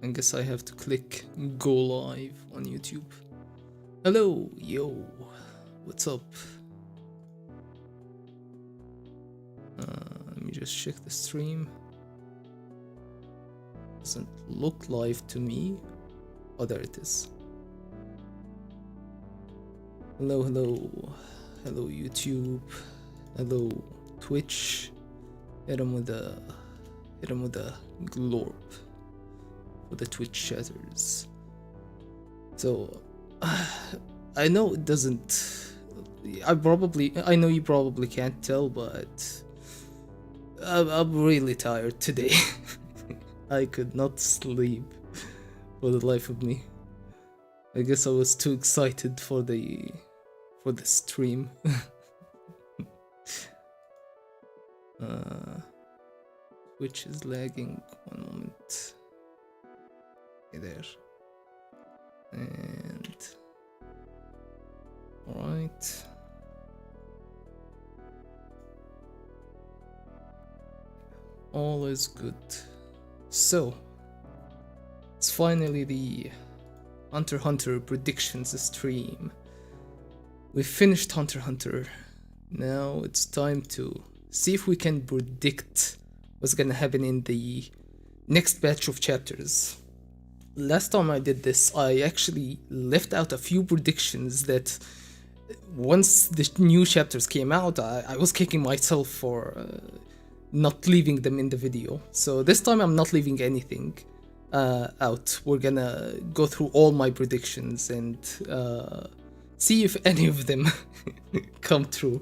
I guess I have to click go live on YouTube. Hello, yo, what's up? Let me just check the stream. Doesn't look live to me. Oh, there it is. Hello, hello. Hello, YouTube. Hello, Twitch. Hit him with a glorp for the Twitch chatters. So, I know it doesn't. I know you probably can't tell, but I'm really tired today. I could not sleep for the life of me. I guess I was too excited for the stream. Twitch is lagging. One moment. Okay, there. And alright. All is good. So it's finally the Hunter x Hunter predictions stream. We finished Hunter x Hunter. Now it's time to see if we can predict what's gonna happen in the next batch of chapters. Last time I did this, I actually left out a few predictions that once the new chapters came out, I was kicking myself for not leaving them in the video. So this time I'm not leaving anything out. We're gonna go through all my predictions and see if any of them come true.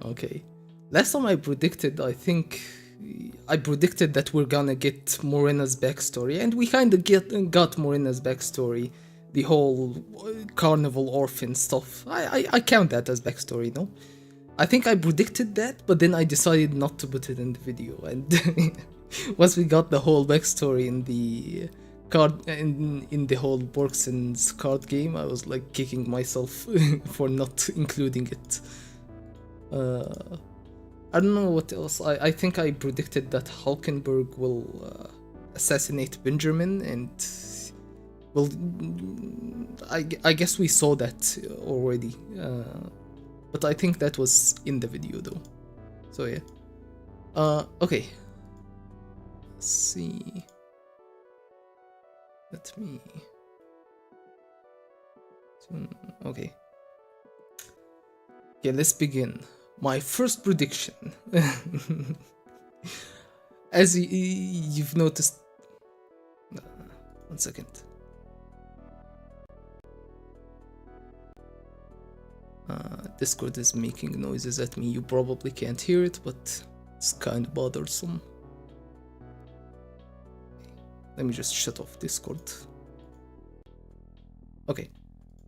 Okay. Last time I predicted, I think I predicted that we're gonna get Morina's backstory, and we kinda got Morina's backstory. The whole carnival orphan stuff. I count that as backstory, no? I think I predicted that, but then I decided not to put it in the video. And once we got the whole backstory in the card in the whole Borkson's card game, I was like kicking myself for not including it. I don't know what else. I think I predicted that Hulkenberg will assassinate Benjamin, and well, I guess we saw that already. But I think that was in the video though. So yeah. Okay. Let's see. Let me. Okay. Yeah, let's begin. My first prediction. As you've noticed. One second. Discord is making noises at me. You probably can't hear it, but it's kind of bothersome. Let me just shut off Discord. Okay.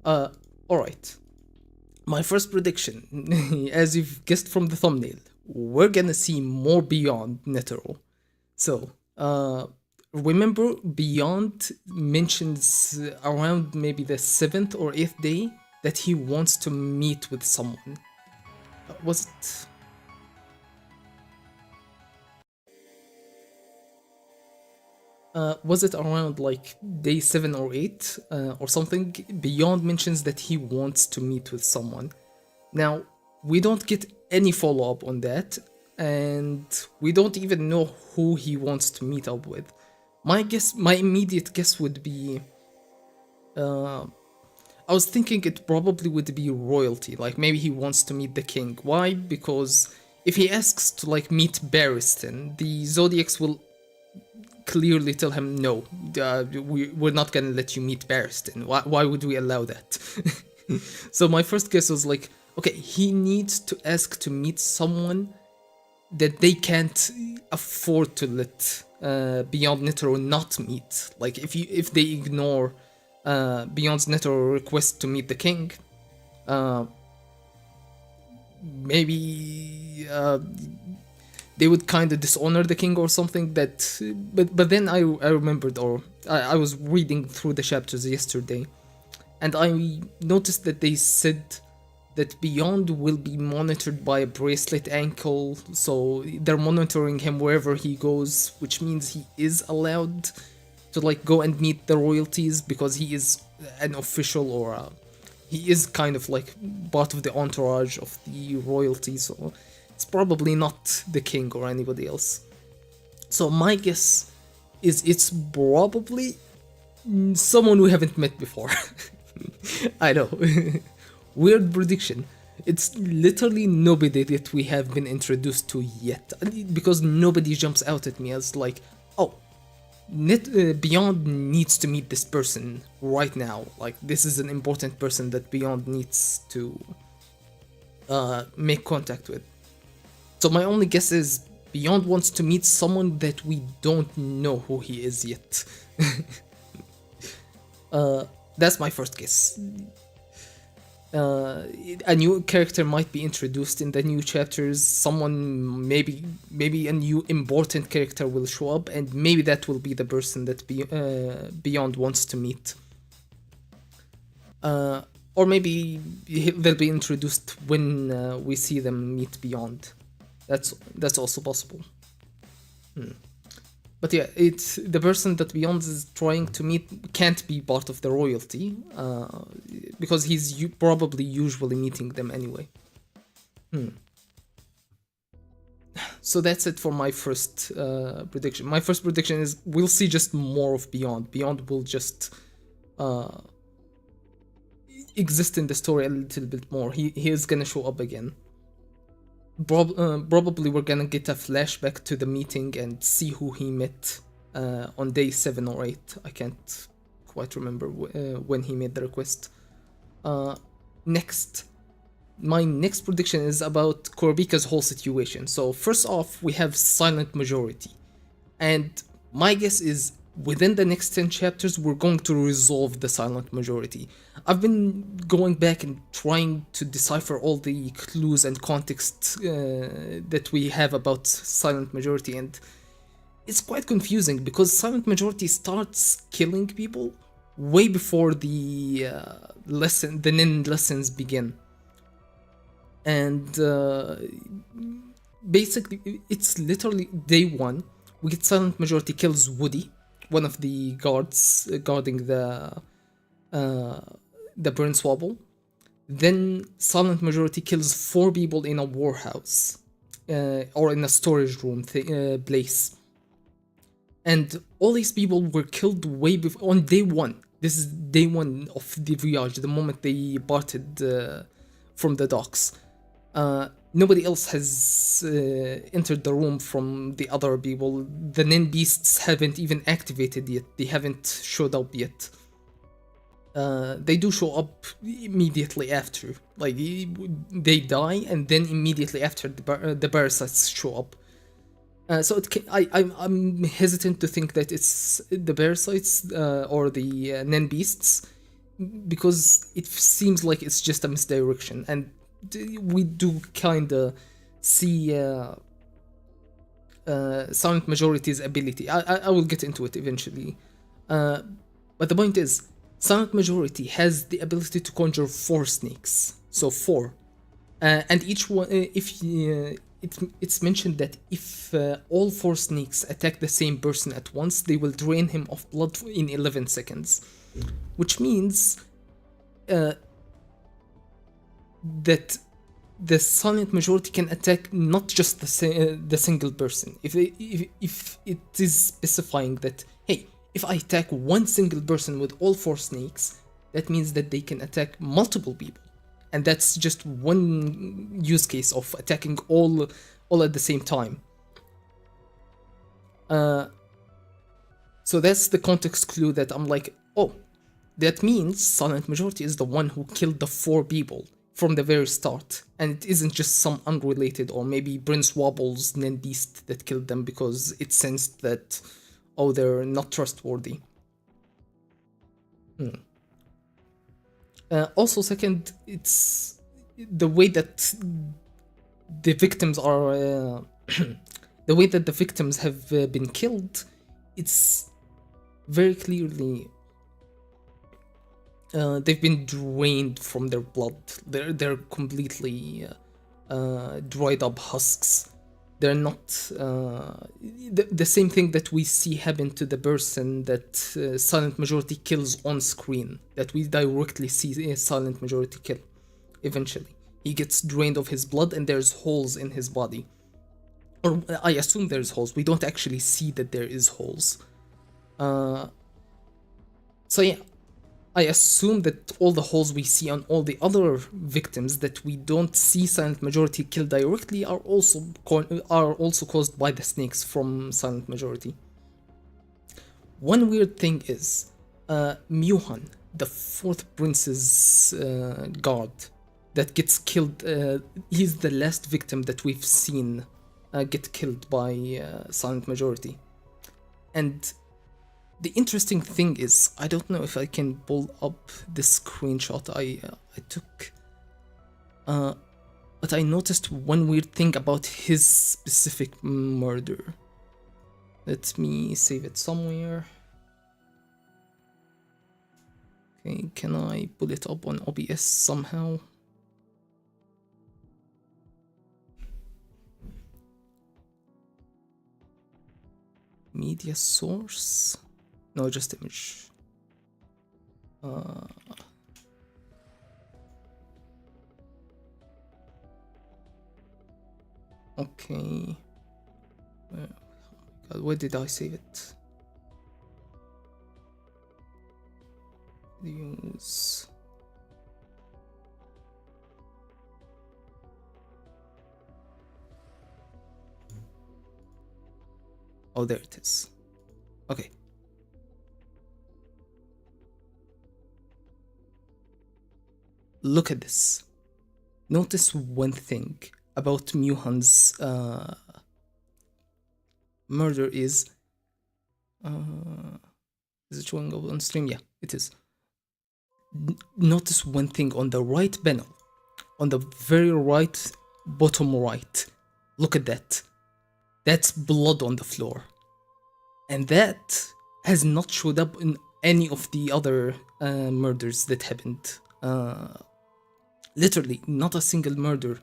Alright. My first prediction, as you've guessed from the thumbnail, we're gonna see more Beyond Netero. So, remember, Beyond mentions around maybe the 7th or 8th day that he wants to meet with someone. Was it? Was it around like day 7 or 8 or something? Beyond mentions that he wants to meet with someone. Now, we don't get any follow-up on that, and we don't even know who he wants to meet up with. My immediate guess would be I was thinking it probably would be royalty, like maybe he wants to meet the king. Why? Because if he asks to like meet Barristan, the Zodiacs will clearly tell him no, we're not gonna let you meet Barristan. Why would we allow that? So my first guess was like, okay, he needs to ask to meet someone that they can't afford to let Beyond Netero not meet. Like if they ignore Beyond Netero request to meet the king, maybe they would kind of dishonor the king or something. That but then I remembered, or I was reading through the chapters yesterday, and I noticed that they said that Beyond will be monitored by a bracelet ankle, so they're monitoring him wherever he goes, which means he is allowed to like go and meet the royalties because he is an official or he is kind of like part of the entourage of the royalty, so it's probably not the king or anybody else. So my guess is it's probably someone we haven't met before. I know. Weird prediction. It's literally nobody that we have been introduced to yet. Because nobody jumps out at me as like, oh, Beyond needs to meet this person right now. Like, this is an important person that Beyond needs to make contact with. So my only guess is Beyond wants to meet someone that we don't know who he is yet. That's my first guess. A new character might be introduced in the new chapters. Someone, maybe a new important character will show up, and maybe that will be the person that Beyond wants to meet. Or maybe they'll be introduced when we see them meet Beyond. That's also possible. But yeah, it's the person that Beyond is trying to meet can't be part of the royalty, because he's probably usually meeting them anyway. So that's it for my first prediction. My first prediction is we'll see just more of Beyond. Beyond will just exist in the story a little bit more. He is gonna show up again. Probably we're gonna get a flashback to the meeting and see who he met on day 7 or 8. I can't quite remember when he made the request. My next prediction is about Korobika's whole situation. So first off, we have Silent Majority, and my guess is within the next 10 chapters we're going to resolve the Silent Majority. I've been going back and trying to decipher all the clues and context that we have about Silent Majority, and it's quite confusing because Silent Majority starts killing people way before the Nen lessons begin. And basically it's literally day 1. We get Silent Majority kills Woody, one of the guards guarding the Brainswabble. Then Silent Majority kills 4 people in a warehouse or in a storage room place. And all these people were killed way before, on day 1. This is day 1 of the voyage, the moment they parted from the docks. Nobody else has entered the room from the other people. The Nen beasts haven't even activated yet. They haven't showed up yet. They do show up immediately after. Like, they die and then immediately after the parasites show up. So I'm hesitant to think that it's the parasites or the Nen beasts, because it seems like it's just a misdirection, and we do kinda see Silent Majority's ability. I will get into it eventually, but the point is, Silent Majority has the ability to conjure 4 snakes, so 4, and each one, it's mentioned that if all 4 snakes attack the same person at once, they will drain him of blood in 11 seconds, which means that the Silent Majority can attack not just the single person. If it is specifying that, hey, if I attack one single person with all 4 snakes, that means that they can attack multiple people. And that's just one use case of attacking all at the same time. So that's the context clue that I'm like, oh, that means Silent Majority is the one who killed the 4 people from the very start, and it isn't just some unrelated or maybe Brainswabble's Nen Beast that killed them because it sensed that, oh, they're not trustworthy. Also, second, it's the way that the victims are, the way that the victims have been killed. It's very clearly they've been drained from their blood. They're completely dried up husks. They're not the same thing that we see happen to the person that Silent Majority kills on screen, that we directly see a Silent Majority kill. Eventually, he gets drained of his blood, and there's holes in his body. Or I assume there's holes. We don't actually see that there is holes. So yeah, I assume that all the holes we see on all the other victims that we don't see Silent Majority kill directly are also caused by the snakes from Silent Majority. One weird thing is, Myuhan, the fourth prince's guard that gets killed, he's the last victim that we've seen get killed by Silent Majority. And the interesting thing is, I don't know if I can pull up this screenshot I took, but I noticed one weird thing about his specific murder. Let me save it somewhere. Okay, can I pull it up on OBS somehow? Media source? No, just image. Okay. God, where did I save it? Use. Oh, there it is. Okay. Look at this. Notice one thing about Myuhan's murder is it showing up on stream? Yeah, it is. Notice one thing on the right panel, on the very right bottom right. Look at that. That's blood on the floor, and that has not showed up in any of the other murders that happened. Literally, not a single murder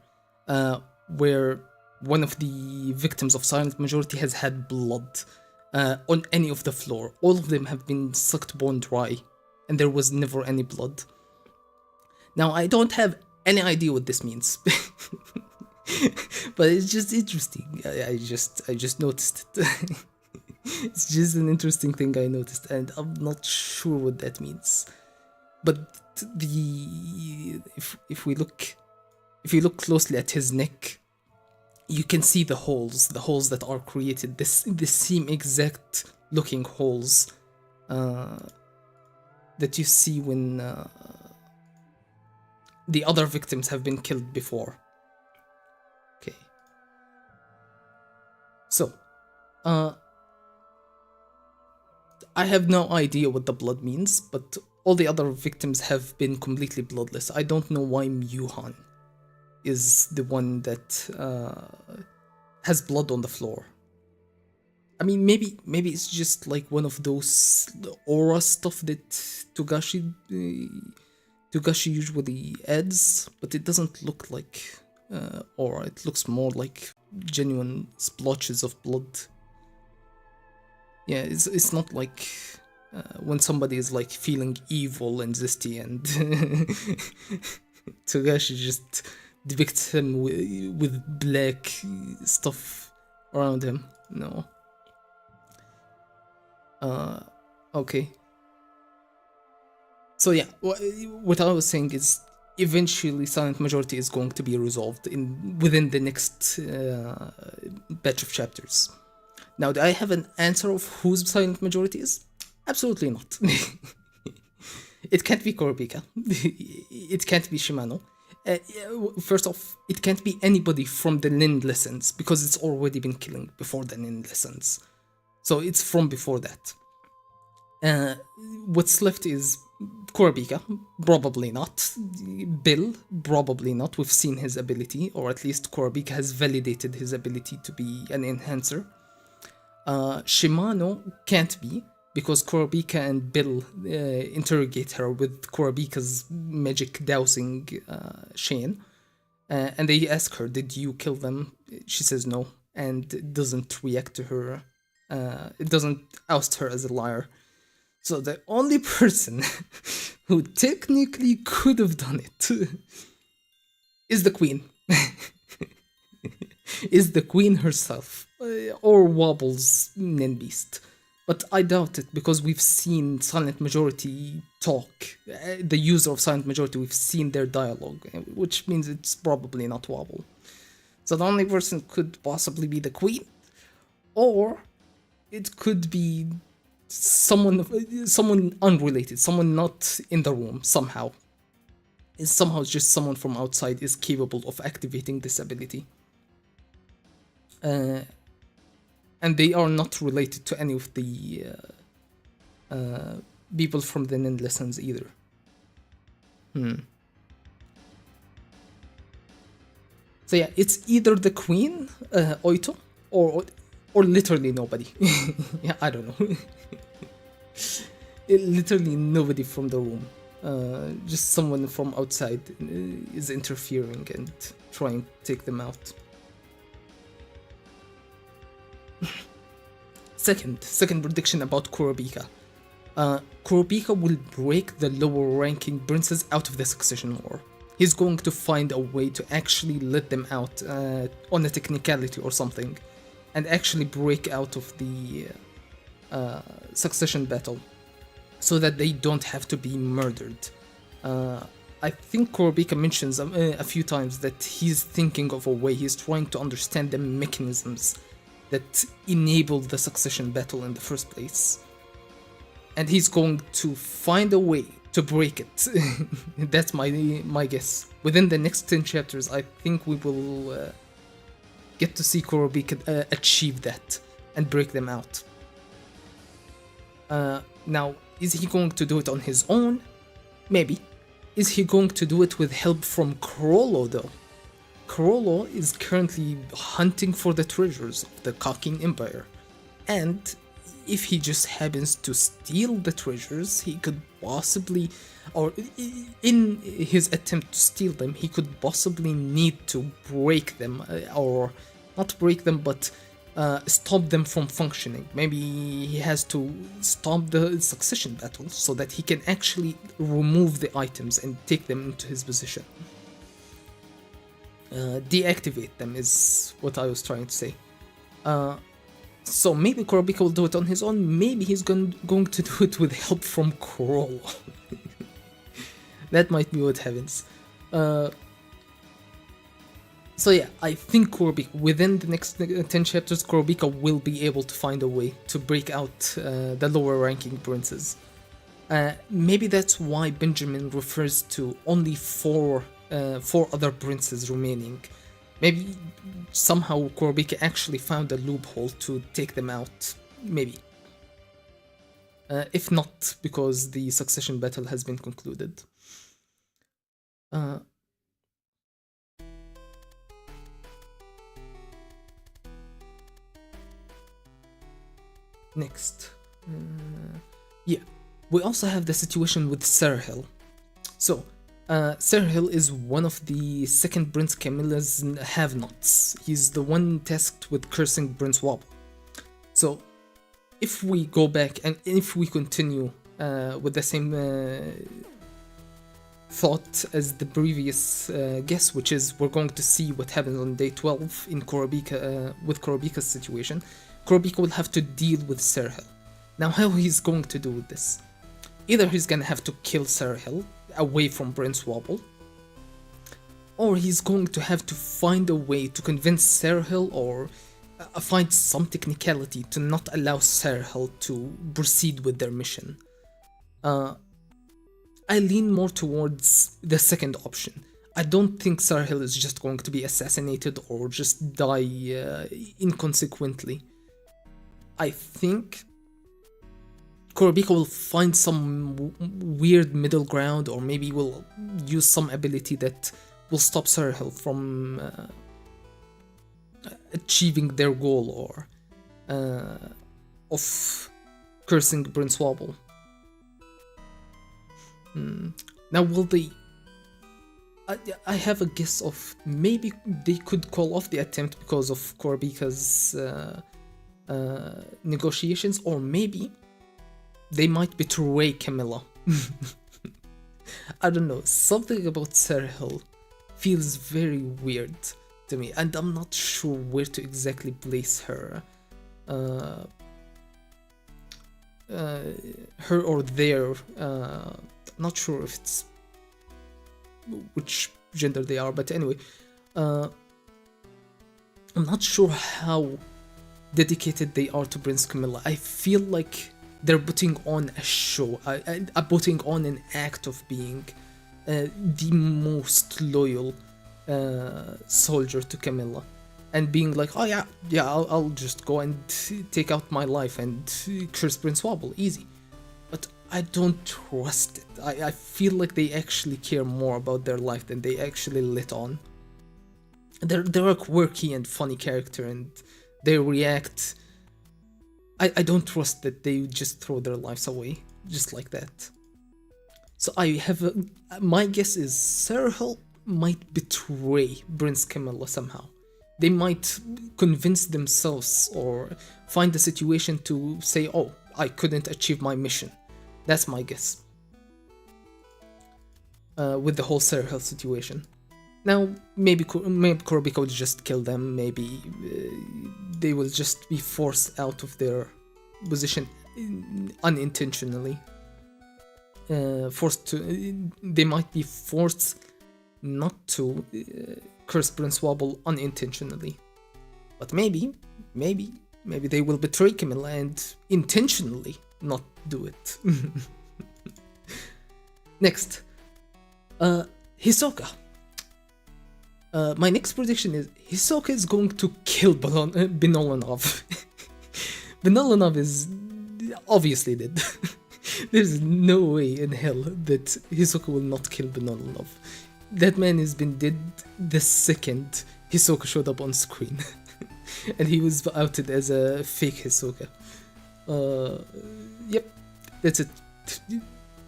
where one of the victims of Silent Majority has had blood on any of the floor. All of them have been sucked bone dry, and there was never any blood. Now, I don't have any idea what this means, but it's just interesting. I just noticed it. It's just an interesting thing I noticed, and I'm not sure what that means. But if you look closely at his neck, you can see the holes that are created. The same exact looking holes that you see when the other victims have been killed before. Okay. So, I have no idea what the blood means, but all the other victims have been completely bloodless. I don't know why Myuhan is the one that has blood on the floor. I mean, maybe it's just like one of those aura stuff that Togashi usually adds, but it doesn't look like aura. It looks more like genuine splotches of blood. Yeah, it's not like when somebody is like feeling evil and zesty, and Togashi just depicts him with black stuff around him. No. Okay. So yeah, what I was saying is, eventually Silent Majority is going to be resolved within the next batch of chapters. Now, do I have an answer of whose Silent Majority is? Absolutely not. It can't be Kurapika. It can't be Shimano. First off, it can't be anybody from the Nin lessons, because it's already been killing before the Nin lessons. So it's from before that. What's left is Kurapika, probably not. Bill, probably not. We've seen his ability, or at least Kurapika has validated his ability to be an enhancer. Shimano can't be, because Kurapika and Bill interrogate her with Kurapika's magic dowsing chain. And they ask her, "Did you kill them?" She says no, and it doesn't react to her. It doesn't oust her as a liar. So the only person who technically could have done it is the queen. Is the queen herself, or Wobbles Ninbeast. But I doubt it, because we've seen Silent Majority talk. The user of Silent Majority, we've seen their dialogue, which means it's probably not Wobble. So the only person could possibly be the queen, or it could be someone unrelated, someone not in the room somehow. Is somehow just someone from outside is capable of activating this ability. And they are not related to any of the people from the Nin lessons either. So yeah, it's either the queen, Oito, or literally nobody. Yeah, I don't know. Literally nobody from the room. Just someone from outside is interfering and trying to take them out. Second prediction about Kurapika. Kurapika will break the lower ranking princes out of the succession war. He's going to find a way to actually let them out on a technicality or something, and actually break out of the succession battle, so that they don't have to be murdered. I think Kurapika mentions a few times that he's thinking of a way, he's trying to understand the mechanisms that enabled the succession battle in the first place. And he's going to find a way to break it. That's my guess. Within the next 10 chapters, I think we will get to see Kurapika achieve that and break them out. Now, is he going to do it on his own? Maybe. Is he going to do it with help from Chrollo though? Chrollo is currently hunting for the treasures of the Kakin Empire, and if he just happens to steal the treasures, he could possibly, or in his attempt to steal them, he could possibly need to break them, or not break them, but stop them from functioning. Maybe he has to stop the succession battle so that he can actually remove the items and take them into his possession. Deactivate them is what I was trying to say. So maybe Kurapika will do it on his own, maybe he's going to do it with help from Chrollo. That might be what happens. So yeah, I think Kurapika, within the next 10 chapters, Kurapika will be able to find a way to break out the lower ranking princes. Maybe that's why Benjamin refers to only four other princes remaining. Maybe somehow Kurapika actually found a loophole to take them out. Maybe. If not, because the succession battle has been concluded. Next. Yeah. We also have the situation with Serhill. So, Serhill is one of the second Prince Camilla's have-nots. He's the one tasked with cursing Prince Wobble. So, if we go back and if we continue with the same thought as the previous guess, which is we're going to see what happens on day 12 in Kurapika, with Kurapika's situation, Kurapika will have to deal with Serhill. Now, how he's going to do this? Either he's gonna have to kill Serhill away from Prince Wobble, or he's going to have to find a way to convince Serhill, or find some technicality to not allow Serhill to proceed with their mission. I lean more towards the second option. I don't think Serhill is just going to be assassinated or just die inconsequently. I think Kurapika will find some weird middle ground, or maybe will use some ability that will stop Serhill from achieving their goal, or of cursing Prince Wobble. Now, will they... I have a guess of maybe they could call off the attempt because of Korabika's negotiations, or maybe they might betray Camilla. I don't know, something about Serhil feels very weird to me, and I'm not sure where to exactly place her. Her or their, not sure if it's which gender they are, but anyway, I'm not sure how dedicated they are to Prince Camilla. I feel like they're putting on a show, putting on an act of being the most loyal soldier to Camilla, and being like, oh yeah, I'll just go and take out my life and curse Prince Wobble, easy. But I don't trust it. I feel like they actually care more about their life than they actually let on. They're a quirky and funny character, and they react. I don't trust that they just throw their lives away just like that. So my guess is Serhil might betray Prince Camilla somehow. They might convince themselves or find a situation to say, oh, I couldn't achieve my mission. That's my guess. With the whole Serhil situation. Now, maybe Korabika would just kill them, maybe they will just be forced out of their position unintentionally. They might be forced not to curse Prince Wobble unintentionally. But maybe they will betray Camilla and intentionally not do it. Next, Hisoka. My next prediction is Hisoka is going to kill Benolanov. Benolanov is obviously dead. There's no way in hell that Hisoka will not kill Benolanov. That man has been dead the second Hisoka showed up on screen. And he was outed as a fake Hisoka. Yep, that's a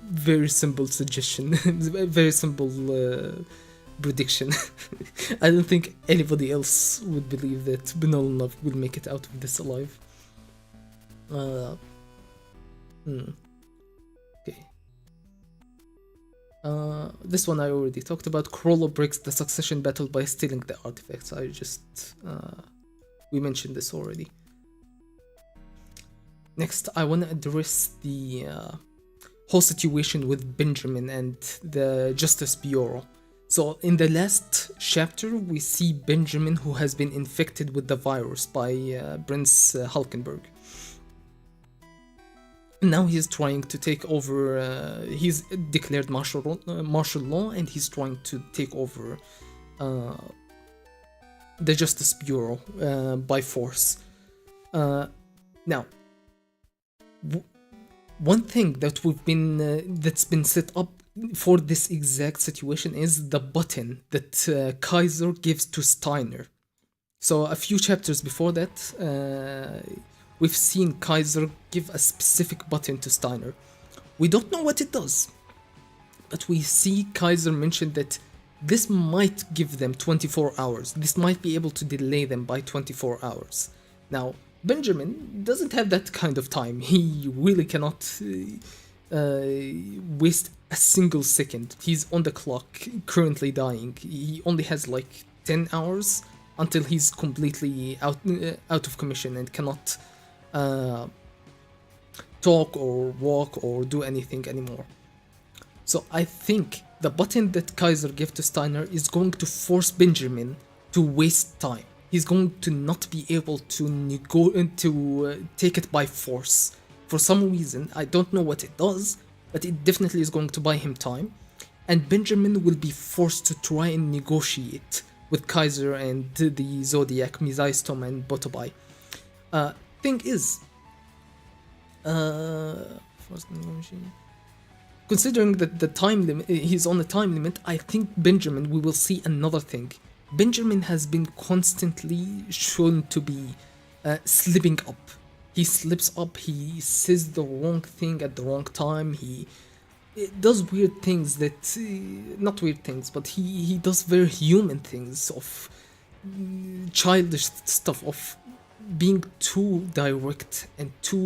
very simple suggestion. Very simple prediction. I don't think anybody else would believe that Benolanov will make it out of this alive. Okay. This one I already talked about. Chrollo breaks the succession battle by stealing the artifacts. We mentioned this already. Next, I want to address the whole situation with Benjamin and the Justice Bureau. So in the last chapter, we see Benjamin, who has been infected with the virus by Prince Hulkenberg. Now he's trying to take over, he's declared martial law, and he's trying to take over the Justice Bureau by force. Now, one thing that that's been set up for this exact situation is the button that Kaiser gives to Steiner. So a few chapters before that, we've seen Kaiser give a specific button to Steiner. We don't know what it does, but we see Kaiser mention that this might give them 24 hours. This might be able to delay them by 24 hours. Now, Benjamin doesn't have that kind of time. He really cannot waste a single second. He's on the clock, currently dying. He only has like 10 hours until he's completely out of commission and cannot talk or walk or do anything anymore. So I think the button that Kaiser gave to Steiner is going to force Benjamin to waste time. He's going to not be able to take it by force. For some reason, I don't know what it does, but it definitely is going to buy him time. And Benjamin will be forced to try and negotiate with Kaiser and the Zodiac, Mizaistom and Botobai. Thing is, considering that the time limit, he's on a time limit, I think Benjamin, we will see another thing. Benjamin has been constantly shown to be slipping up. he slips up, he says the wrong thing at the wrong time, he does weird things that, not weird things, but he does very human things of childish stuff, of being too direct and too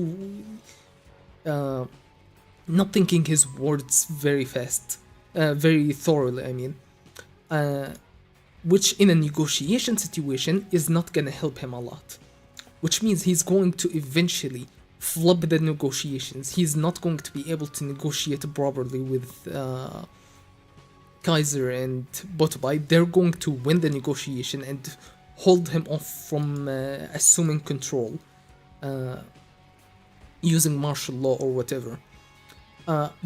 not thinking his words very fast, very thoroughly, I mean. Which in a negotiation situation is not gonna help him a lot. Which means he's going to eventually flub the negotiations. He's not going to be able to negotiate properly with Kaiser and Botobai. They're going to win the negotiation and hold him off from assuming control using martial law or whatever.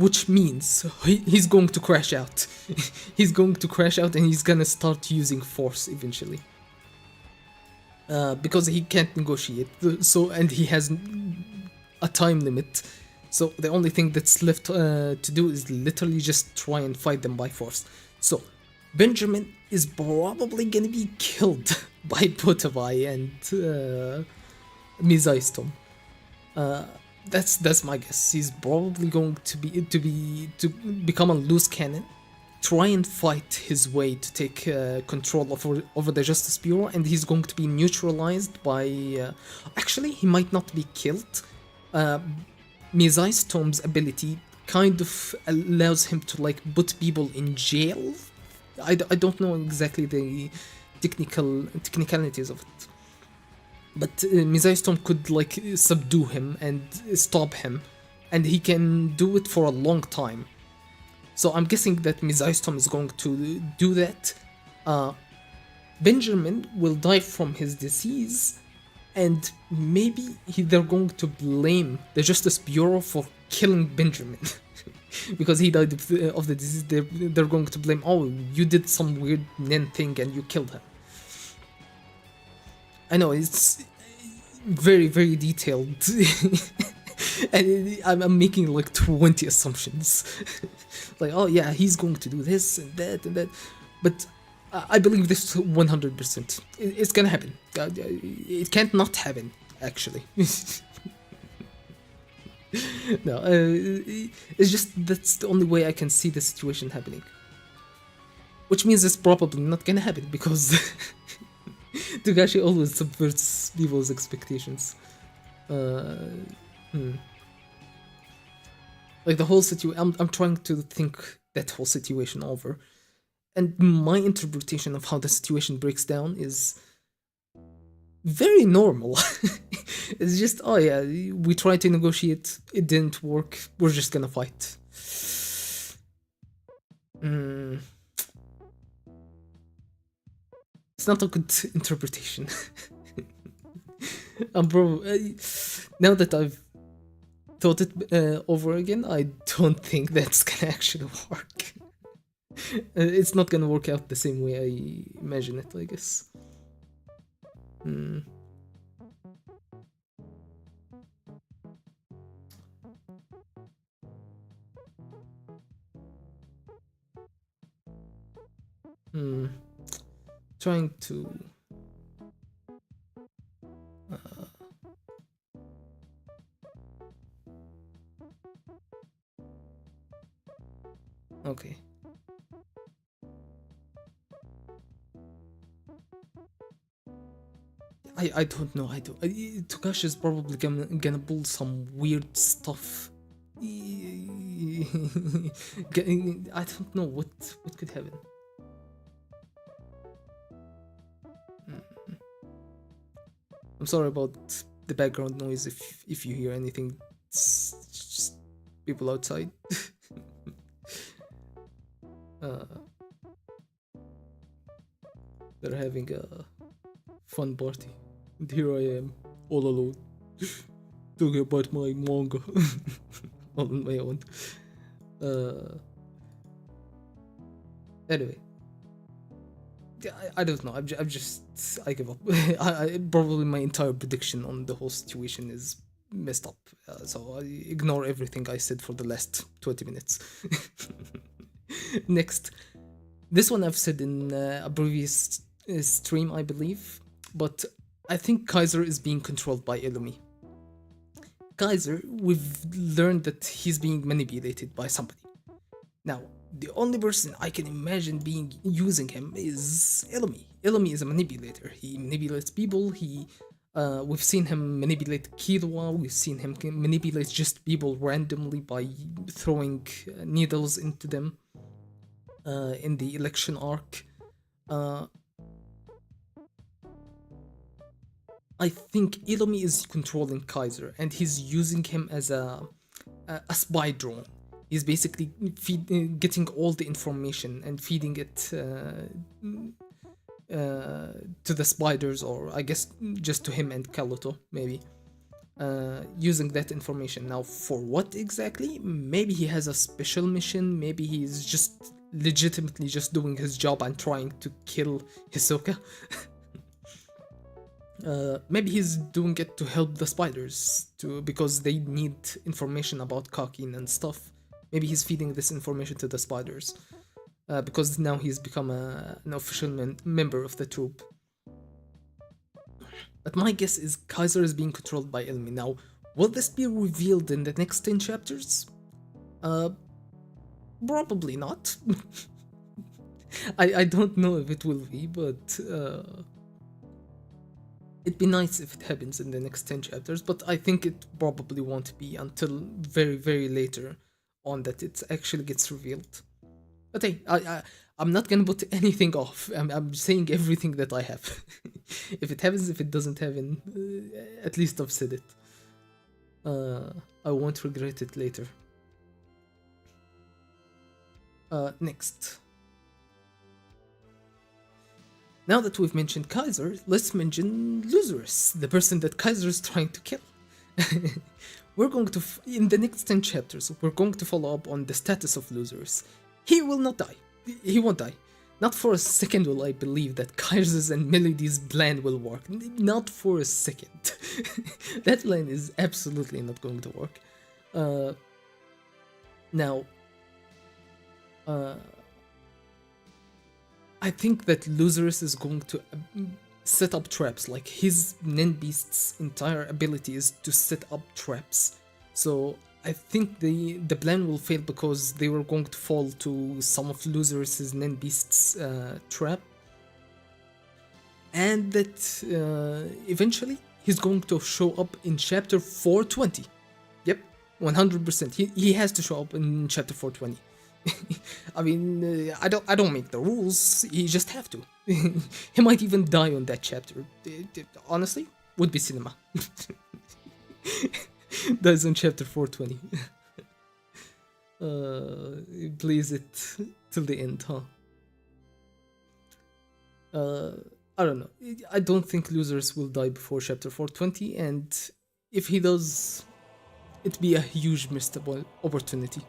Which means he's going to crash out. He's going to crash out and he's gonna start using force eventually. Because he can't negotiate, so, and he has a time limit, so the only thing that's left to do is literally just try and fight them by force. So Benjamin is probably gonna be killed by Potavai and Mizaistom. That's my guess. He's probably going to become a loose cannon, try and fight his way to take control over the Justice Bureau, and he's going to be neutralized by... actually, he might not be killed. Mizaistom's ability kind of allows him to like put people in jail. I don't know exactly the technicalities of it. But Mizaistom could like subdue him and stop him, and he can do it for a long time. So I'm guessing that Mizaistom is going to do that. Benjamin will die from his disease, and maybe they're going to blame the Justice Bureau for killing Benjamin. Because he died of the disease, they're going to blame, oh, you did some weird nen thing and you killed him. I know, it's very, very detailed. And I'm making like 20 assumptions. Like, oh yeah, he's going to do this and that and that. But I believe this 100%. It's gonna happen. It can't not happen, actually. No, it's just that's the only way I can see the situation happening. Which means it's probably not gonna happen because Togashi always subverts people's expectations. Like the whole situation, I'm trying to think that whole situation over, and my interpretation of how the situation breaks down is very normal. It's just, oh yeah, we tried to negotiate, it didn't work, we're just gonna fight. It's not a good interpretation. Now that I've thought it over again, I don't think that's gonna actually work. It's not gonna work out the same way I imagine it, I guess. Trying to... Okay. I don't know. Togashi is probably gonna pull some weird stuff. I don't know what could happen. I'm sorry about the background noise if you hear anything. It's just people outside. They're having a fun party, and here I am, all alone, talking about my manga on my own. Anyway, I don't know. I give up. Probably my entire prediction on the whole situation is messed up. So I ignore everything I said for the last 20 minutes. Next, this one I've said in a previous stream, I believe, but I think Kaiser is being controlled by Illumi. Kaiser, we've learned that he's being manipulated by somebody. Now, the only person I can imagine being using him is Ilmi. Ilmi is a manipulator. He manipulates people. We've seen him manipulate Killua. We've seen him manipulate just people randomly by throwing needles into them in the election arc. I think Ilmi is controlling Kaiser, and he's using him as a spy drone. He's basically getting all the information and feeding it to the spiders, or I guess just to him and Kaluto, maybe. Using that information. Now, for what exactly? Maybe he has a special mission, maybe he's just legitimately just doing his job and trying to kill Hisoka. Maybe he's doing it to help the spiders, because they need information about Kakin and stuff. Maybe he's feeding this information to the spiders, because now he's become an official member of the troop. But my guess is Kaiser is being controlled by Ilmi. Now, will this be revealed in the next 10 chapters? Probably not. I don't know if it will be, but it'd be nice if it happens in the next 10 chapters, but I think it probably won't be until very, very later on that it actually gets revealed. But hey, I'm not gonna put anything off. I'm saying everything that I have. If it happens, if it doesn't happen, at least I've said it. I won't regret it later. Next. Now that we've mentioned Kaiser, let's mention Lazarus, the person that Kaiser is trying to kill. We're going to, in the next 10 chapters, we're going to follow up on the status of Lazarus. He will not die. He won't die. Not for a second will I believe that Kaiser's and Melody's plan will work. Not for a second. That plan is absolutely not going to work. Now, I think that Lazarus is going to set up traps. Like, his Nen Beast's entire ability is to set up traps. So I think the plan will fail because they were going to fall to some of Lazarus's Nen Beast's trap. And that eventually he's going to show up in chapter 420. Yep, 100%. He has to show up in chapter 420. I mean, I don't make the rules. He just have to. He might even die on that chapter. Honestly, would be cinema. Dies on chapter 420. Plays it till the end, huh? I don't know. I don't think Lazarus will die before chapter 420, and if he does, it'd be a huge missed opportunity.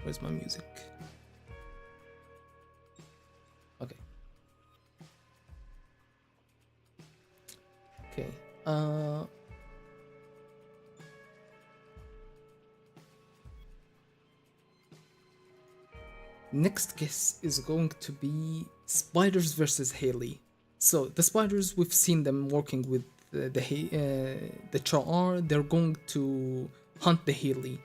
Where's my music? Okay. Okay. Next guess is going to be Spiders versus Haley. So the spiders, we've seen them working with the Cha'ar. They're going to hunt the Haley.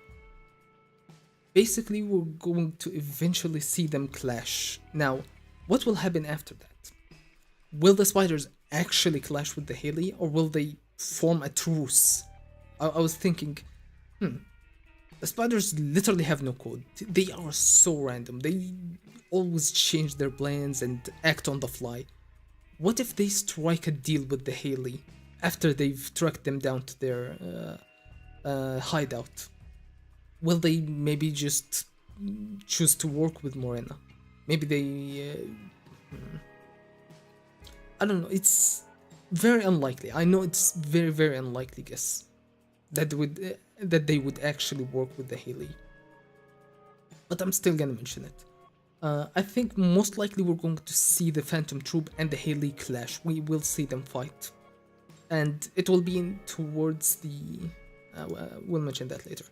Basically, we're going to eventually see them clash. Now, what will happen after that? Will the spiders actually clash with the Haley, or will they form a truce? I was thinking, the spiders literally have no code. They are so random. They always change their plans and act on the fly. What if they strike a deal with the Haley after they've tracked them down to their hideout? Will they maybe just choose to work with Morena? Maybe they... I don't know, it's very unlikely. I know it's very, very unlikely, guess, that they would actually work with the Haley. But I'm still gonna mention it. I think most likely we're going to see the Phantom Troop and the Haley clash. We will see them fight. And it will be towards the... we'll mention that later.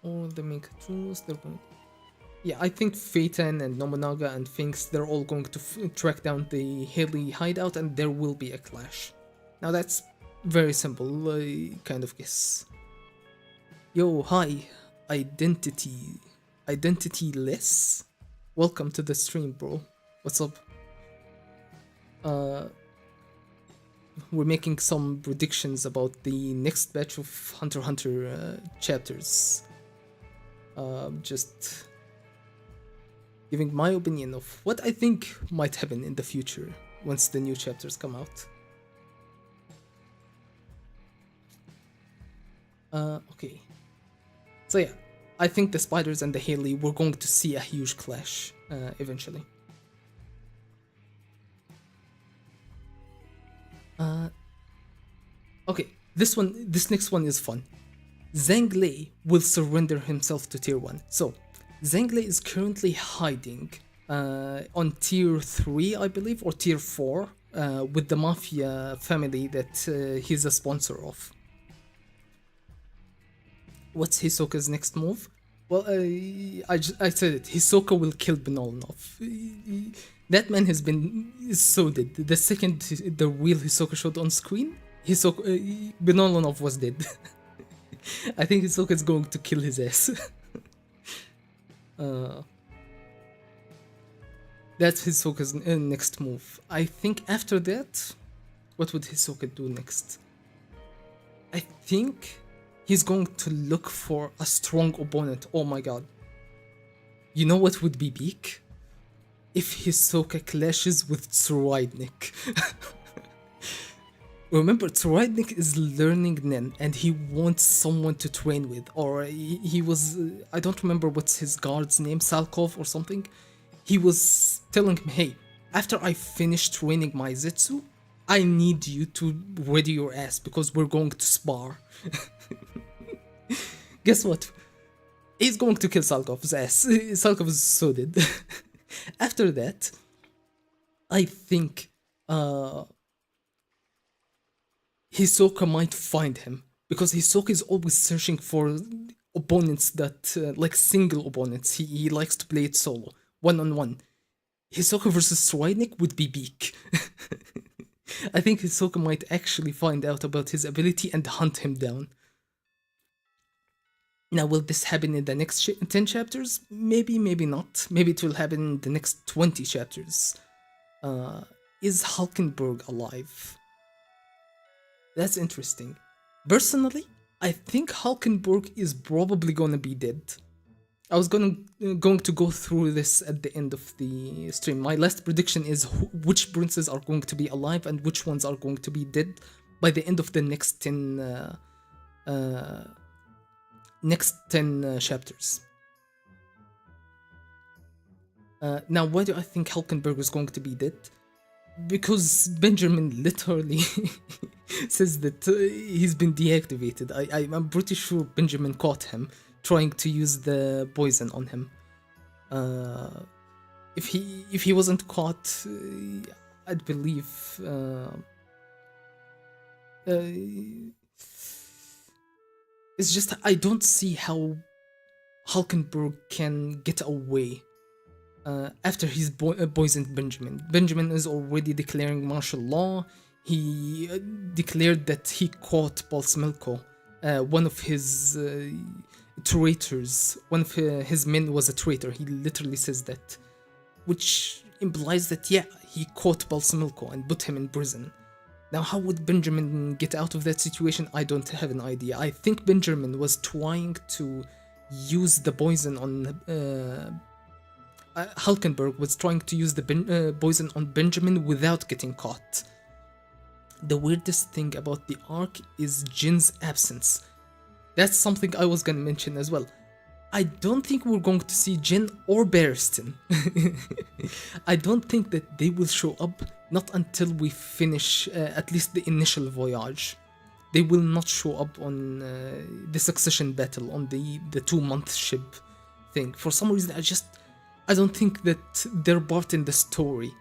all the main controls, they're going. Yeah, I think Phaeton and Nobunaga and things, they're all going to track down the Haley hideout and there will be a clash. Now that's very simple, I kind of guess. Yo, hi, Identity. Identityless? Welcome to the stream, bro. What's up? We're making some predictions about the next batch of Hunter x Hunter chapters. Just giving my opinion of what I think might happen in the future once the new chapters come out. Okay. So yeah, I think the Spiders and the Haley, we're going to see a huge clash eventually. Okay, this next one is fun. Zhang Lei will surrender himself to Tier 1. So, Zhang Lei is currently hiding on Tier 3, I believe, or Tier 4, with the Mafia family that he's a sponsor of. What's Hisoka's next move? Well, I said it. Hisoka will kill Benolonov. That man is so dead. The second the real Hisoka showed on screen, Benolonov was dead. I think Hisoka is going to kill his ass. That's Hisoka's next move. I think after that, what would Hisoka do next? I think he's going to look for a strong opponent. Oh my god. You know what would be peak? If Hisoka clashes with Tsuruidnik. Remember, Tsuruidnik is learning Nen and he wants someone to train with. Or he was, I don't remember what's his guard's name, Salkov or something. He was telling him, hey, after I finish training my Zetsu, I need you to ready your ass because we're going to spar. Guess what? He's going to kill Salkov's ass. Salkov is so dead. After that, I think Hisoka might find him because Hisoka is always searching for opponents that, like single opponents. He likes to play it solo, one-on-one. Hisoka versus Tsuruidnik would be peak. I think Hisoka might actually find out about his ability and hunt him down. Now, will this happen in the next 10 chapters? Maybe, maybe not. Maybe it will happen in the next 20 chapters. Is Hulkenberg alive? That's interesting. Personally, I think Hulkenberg is probably gonna be dead. I was going to go through this at the end of the stream. My last prediction is which princes are going to be alive and which ones are going to be dead by the end of the next 10 chapters. Now, why do I think Hulkenberg is going to be dead? Because Benjamin literally says that he's been deactivated. I'm pretty sure Benjamin caught him trying to use the poison on him. If he wasn't caught, I'd believe. It's just I don't see how Hulkenberg can get away after he's poisoned Benjamin. Benjamin is already declaring martial law. He declared that he caught Balsamilko, one of his traitors. One of his men was a traitor. He literally says that, which implies that yeah, he caught Balsamilko and put him in prison. Now, how would Benjamin get out of that situation? I don't have an idea. I think Benjamin was trying to use the poison on Hulkenberg was trying to use the poison on Benjamin without getting caught. The weirdest thing about the arc is Jin's absence. That's something I was gonna mention as well. I don't think we're going to see Jin or Barristan. I don't think that they will show up, not until we finish at least the initial voyage. They will not show up on the succession battle, on the 2-month ship thing. For some reason, I don't think that their part in the story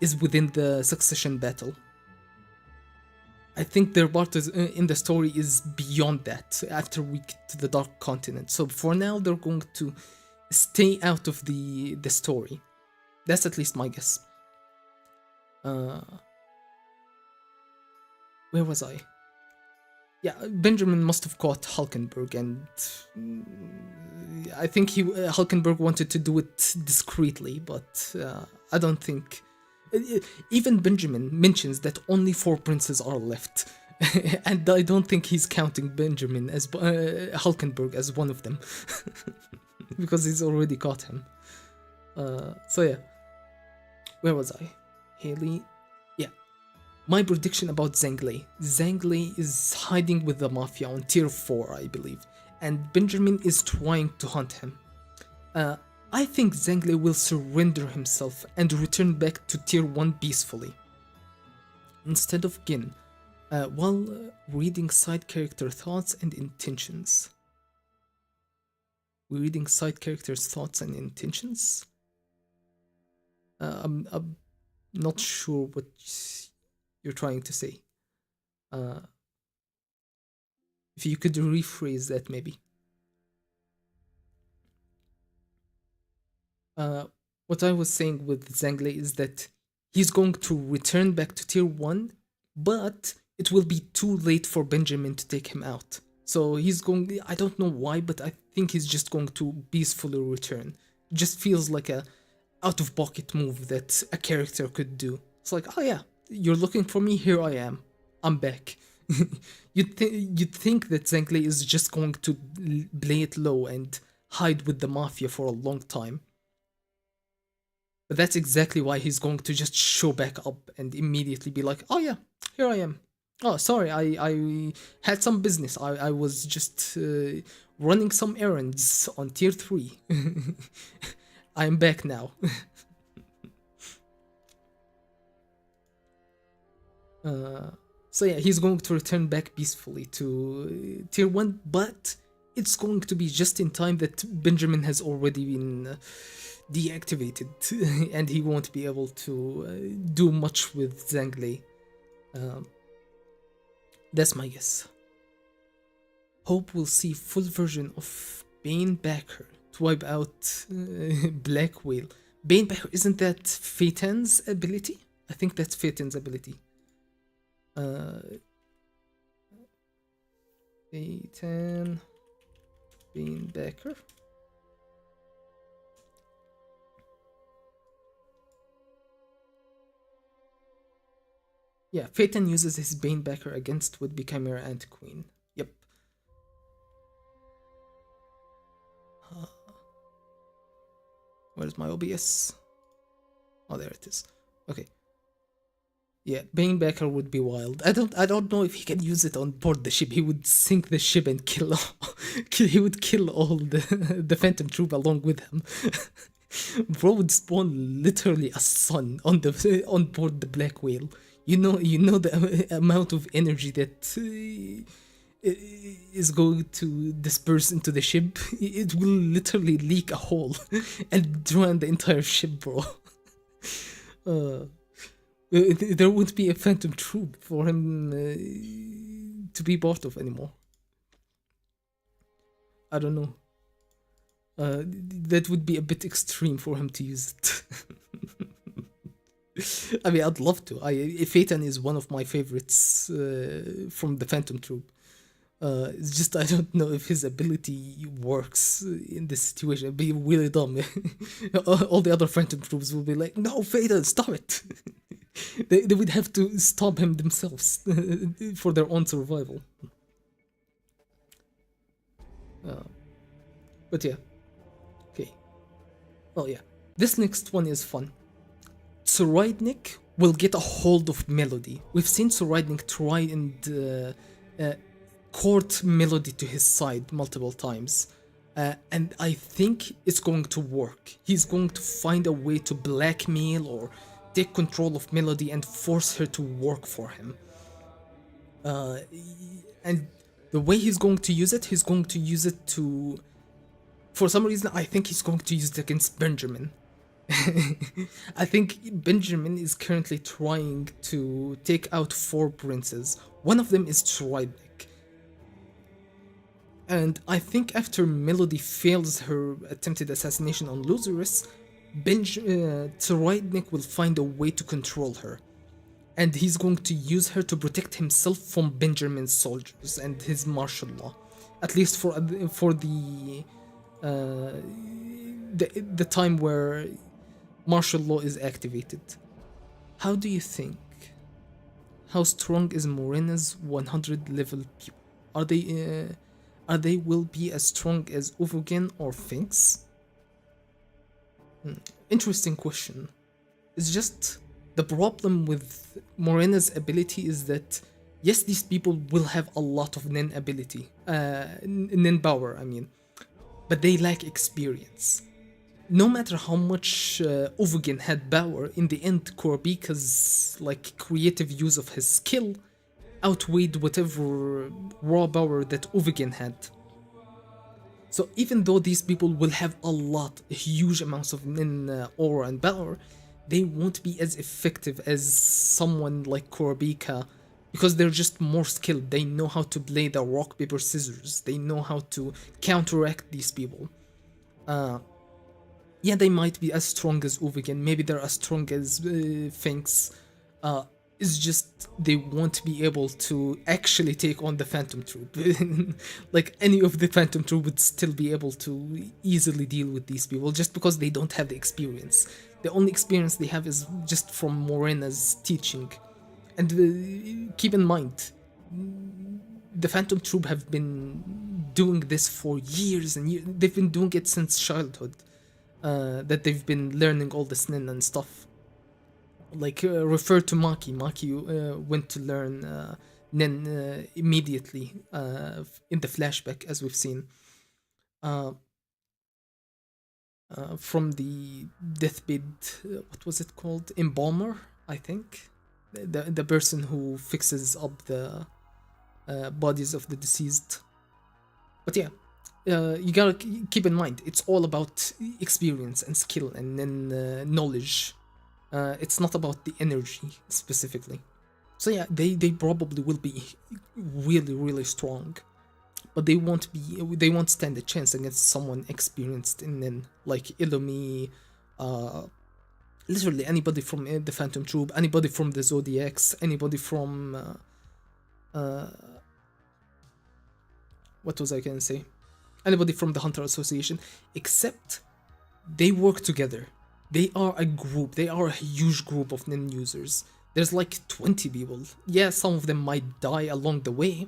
is within the succession battle. I think their part in the story is beyond that after we get to the Dark Continent. So for now, they're going to stay out of the story. That's at least my guess. Where was I? Yeah, Benjamin must have caught Hulkenberg, and I think Hulkenberg wanted to do it discreetly, but I don't think. Even Benjamin mentions that only 4 princes are left, and I don't think he's counting Benjamin as Hulkenberg as one of them, because he's already caught him. So yeah, where was I? Haley. Yeah, my prediction about Zhang Li is hiding with the Mafia on tier 4, I believe, and Benjamin is trying to hunt him. I think Zhang Li will surrender himself and return back to tier 1 peacefully, instead of Gin, while reading side character thoughts and intentions. Reading side characters' thoughts and intentions? I'm not sure what you're trying to say. If you could rephrase that, maybe. What I was saying with Zhang Li is that he's going to return back to tier 1, but it will be too late for Benjamin to take him out. So he's going, I don't know why, but I think he's just going to peacefully return. It just feels like a out-of-pocket move that a character could do. It's like, oh yeah, you're looking for me, here I am. I'm back. You'd think that Zhang Li is just going to play it low and hide with the Mafia for a long time. But that's exactly why he's going to just show back up and immediately be like, oh yeah, here I am. Oh, sorry, I had some business. I was just running some errands on tier 3. I'm back now. So yeah, he's going to return back peacefully to tier 1, but it's going to be just in time that Benjamin has already been deactivated and he won't be able to do much with Zhang Li. That's my guess. Hope we'll see full version of Banebacker to wipe out Black Whale. Banebacker, isn't that Phaeton's ability? I think that's Phaeton's ability. Phaeton... Banebacker? Yeah, Phaeton uses his Banebacker against would-be Chimera and Queen. Yep. Where's my OBS? Oh, there it is. Okay. Yeah, Banebacker would be wild. I don't know if he can use it on board the ship. He would sink the ship and kill he would kill all the Phantom Troop along with him. Bro would spawn literally a sun on board the Black Whale. You know the amount of energy that is going to disperse into the ship. It will literally leak a hole and drown the entire ship, bro. There wouldn't be a Phantom Troop for him to be part of anymore. I don't know. That would be a bit extreme for him to use it. I mean, I'd love to. Phaeton is one of my favorites from the Phantom Troop. It's just I don't know if his ability works in this situation. It'd be really dumb. All the other Phantom Troops will be like, "No, Phaeton, stop it!" They would have to stop him themselves for their own survival. But yeah, okay. Oh yeah, this next one is fun. Tsoraidnik will get a hold of Melody. We've seen Tsoraidnik try and court Melody to his side multiple times. And I think it's going to work. He's going to find a way to blackmail or take control of Melody and force her to work for him. And the way he's going to use it, to... For some reason, I think he's going to use it against Benjamin. I think Benjamin is currently trying to take out 4 princes, One of them is Tridnic. And I think after Melody fails her attempted assassination on Luzurus, Tridnic will find a way to control her. And he's going to use her to protect himself from Benjamin's soldiers and his martial law. At least for uh, the time where martial law is activated. How do you think? How strong is Morena's 100 level people? Are they will be as strong as Uvugen or Finks? Interesting question. It's just the problem with Morena's ability is that yes, these people will have a lot of Nen ability, Nen power, I mean, but they lack experience. No matter how much Uvugen had power, in the end, Kurapika's like creative use of his skill outweighed whatever raw power that Uvugen had. So even though these people will have a lot, huge amounts of Nin aura and power, they won't be as effective as someone like Kurapika because they're just more skilled. They know how to play the rock, paper, scissors. They know how to counteract these people. Yeah, they might be as strong as Uvugen. Maybe they're as strong as Finks. It's just they won't be able to actually take on the Phantom Troop. Like any of the Phantom Troop would still be able to easily deal with these people just because they don't have the experience. The only experience they have is just from Morena's teaching. And keep in mind, the Phantom Troop have been doing this for years and years. They've been doing it since childhood. That they've been learning all the Nin and stuff. Like, refer to Maki. Maki went to learn Nen immediately in the flashback, as we've seen. From the deathbed, what was it called? Embalmer, I think. The person who fixes up the bodies of the deceased. But yeah, you gotta keep in mind, it's all about experience and skill and then knowledge. It's not about the energy specifically. So yeah, they probably will be really, really strong. But they won't stand a chance against someone experienced in then like Illumi, literally anybody from the Phantom Troop, anybody from the Zodiacs, anybody from what was I gonna say? Anybody from the Hunter Association, except they work together. They are a group, they are a huge group of Nin users. There's like 20 people. Yeah, some of them might die along the way,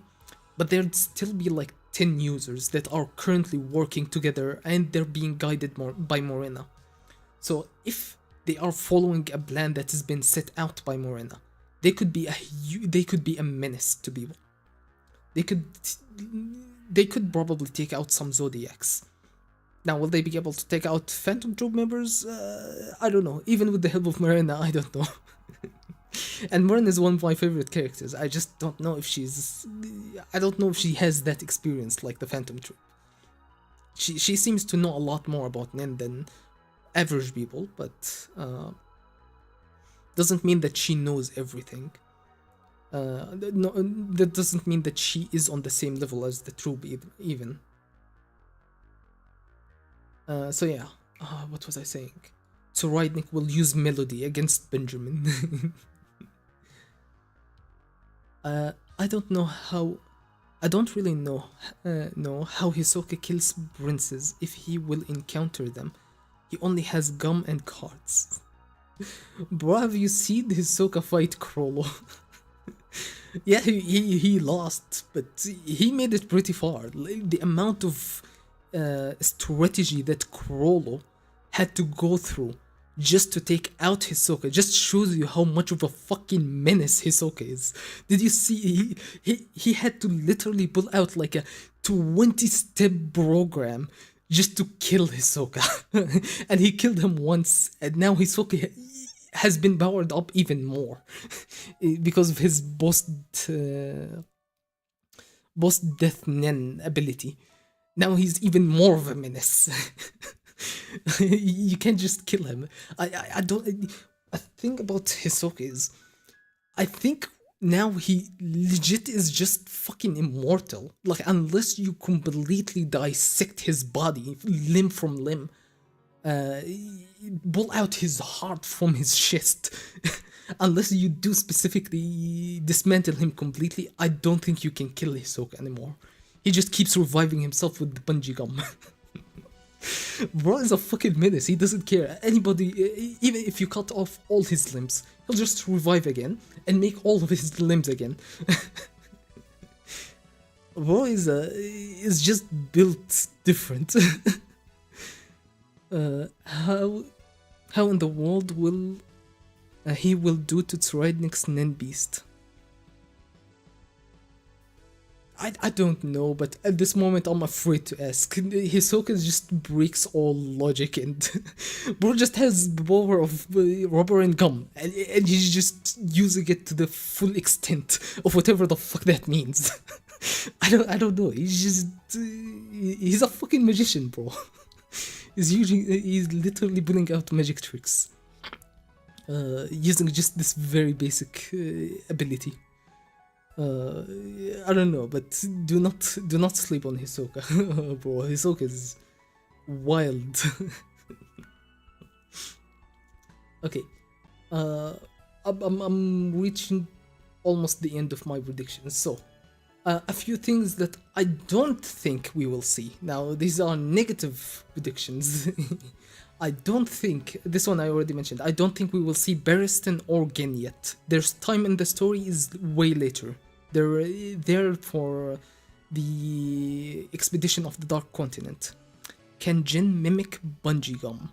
but there'd still be like 10 users that are currently working together and they're being guided by Morena. So if they are following a plan that has been set out by Morena, they could be a menace to people. They could probably take out some Zodiacs. Now, will they be able to take out Phantom Troop members? I don't know. Even with the help of Morena, I don't know. And Morena is one of my favorite characters. I just don't know if I don't know if she has that experience like the Phantom Troop. She seems to know a lot more about Nen than average people, but doesn't mean that she knows everything. No, that doesn't mean that she is on the same level as the Troop even. So yeah, what was I saying? So Rydnik will use Melody against Benjamin. I don't really know how Hisoka kills princes if he will encounter them. He only has gum and cards. Bro, have you seen Hisoka fight Chrollo? Yeah, he lost, but he made it pretty far. The amount of strategy that Chrollo had to go through just to take out Hisoka just shows you how much of a fucking menace Hisoka is. Did you see he had to literally pull out like a 20-step program just to kill Hisoka. And he killed him once, and now Hisoka has been powered up even more because of his boss death Nen ability. Now he's even more of a menace. You can't just kill him. I don't. A thing about Hisoka is, I think now he legit is just fucking immortal. Like, unless you completely dissect his body limb from limb, uh, pull out his heart from his chest. Unless you do specifically dismantle him completely, I don't think you can kill Hisoka anymore. He just keeps reviving himself with the bungee gum. Bro is a fucking menace. He doesn't care. Anybody, even if you cut off all his limbs, he'll just revive again and make all of his limbs again. Bro is just built different. How in the world will he will do to Trident's Nen Beast? I don't know, but at this moment I'm afraid to ask. Hisoka just breaks all logic and bro just has the power of rubber and gum, and he's just using it to the full extent of whatever the fuck that means. I don't know. He's a fucking magician, bro. He's literally pulling out magic tricks, using just this very basic ability. I don't know, but do not sleep on Hisoka, bro. Hisoka is wild. Okay, I'm reaching almost the end of my predictions. So, a few things that I don't think we will see. Now, these are negative predictions. I don't think, this one I already mentioned, I don't think we will see Barristan or Gen yet. There's time in the story is way later. They're there for the expedition of the Dark Continent. Can Jin mimic Bungee Gum?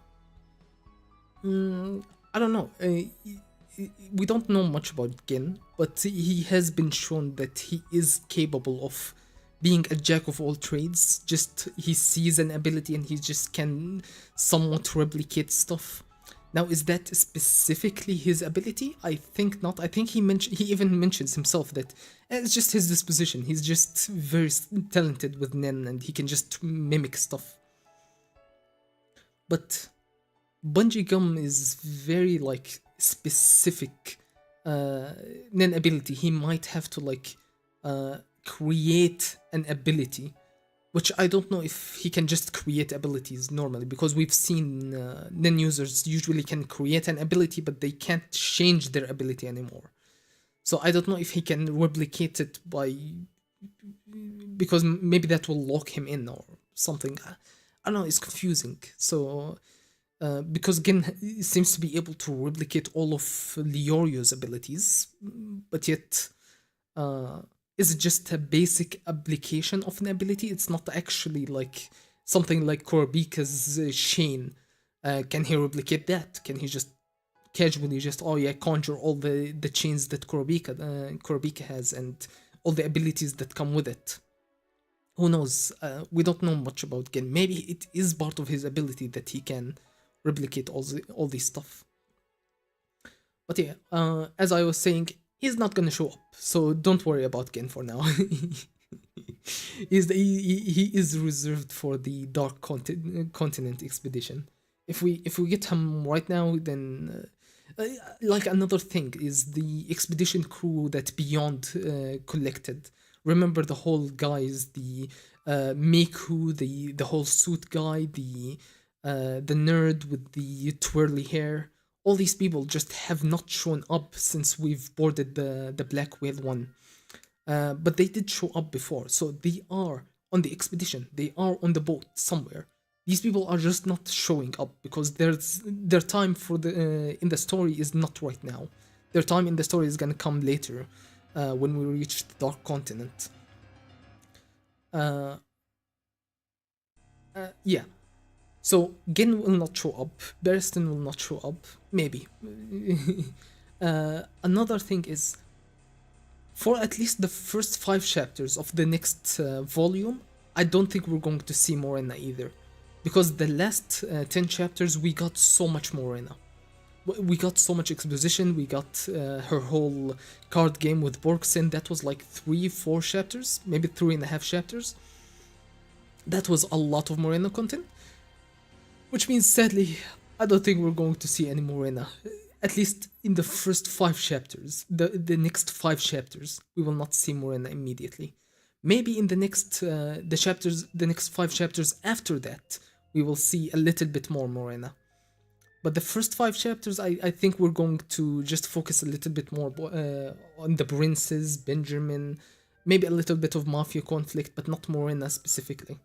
I don't know. We don't know much about Gen, but he has been shown that he is capable of being a jack of all trades. Just he sees an ability and he just can somewhat replicate stuff. Now, is that specifically his ability? I think not. I think he even mentions himself that it's just his disposition. He's just very talented with Nen and he can just mimic stuff. But Bungee Gum is very like specific Nen ability. He might have to like create an ability, which I don't know if he can just create abilities normally, because we've seen Nen users usually can create an ability, but they can't change their ability anymore. So I don't know if he can replicate it because maybe that will lock him in or something. I don't know, it's confusing. So, because Gen seems to be able to replicate all of Leorio's abilities, but yet, is it just a basic application of an ability? It's not actually like something like Kurapika's Shane. Can he replicate that? Can he just casually just, oh yeah, conjure all the chains that Kurapika has and all the abilities that come with it? Who knows? We don't know much about Gen. Maybe it is part of his ability that he can replicate all this stuff. But yeah, as I was saying, he's not gonna show up, so don't worry about Gen for now. He is reserved for the Dark Continent expedition. If we get him right now, then like another thing is the expedition crew that Beyond collected. Remember the whole guys, the Miku, the whole suit guy, the nerd with the twirly hair. All these people just have not shown up since we've boarded the Black Whale one. But they did show up before, so they are on the expedition. They are on the boat somewhere. These people are just not showing up because their time for the in the story is not right now. Their time in the story is gonna come later, when we reach the Dark Continent. Yeah. So Gen will not show up, Barristan will not show up, maybe. Another thing is, for at least the first 5 chapters of the next volume, I don't think we're going to see Morena either. Because the last 10 chapters, we got so much Morena. We got so much exposition, we got her whole card game with Borksen. That was like 3-4 chapters, maybe 3.5 chapters. That was a lot of Morena content. Which means, sadly, I don't think we're going to see any Morena. at least in the first 5 chapters, the next 5 chapters, we will not see Morena immediately. Maybe in the next 5 chapters after that, we will see a little bit more Morena. But the first 5 chapters, I think we're going to just focus a little bit more on the princes, Benjamin, maybe a little bit of mafia conflict, but not Morena specifically.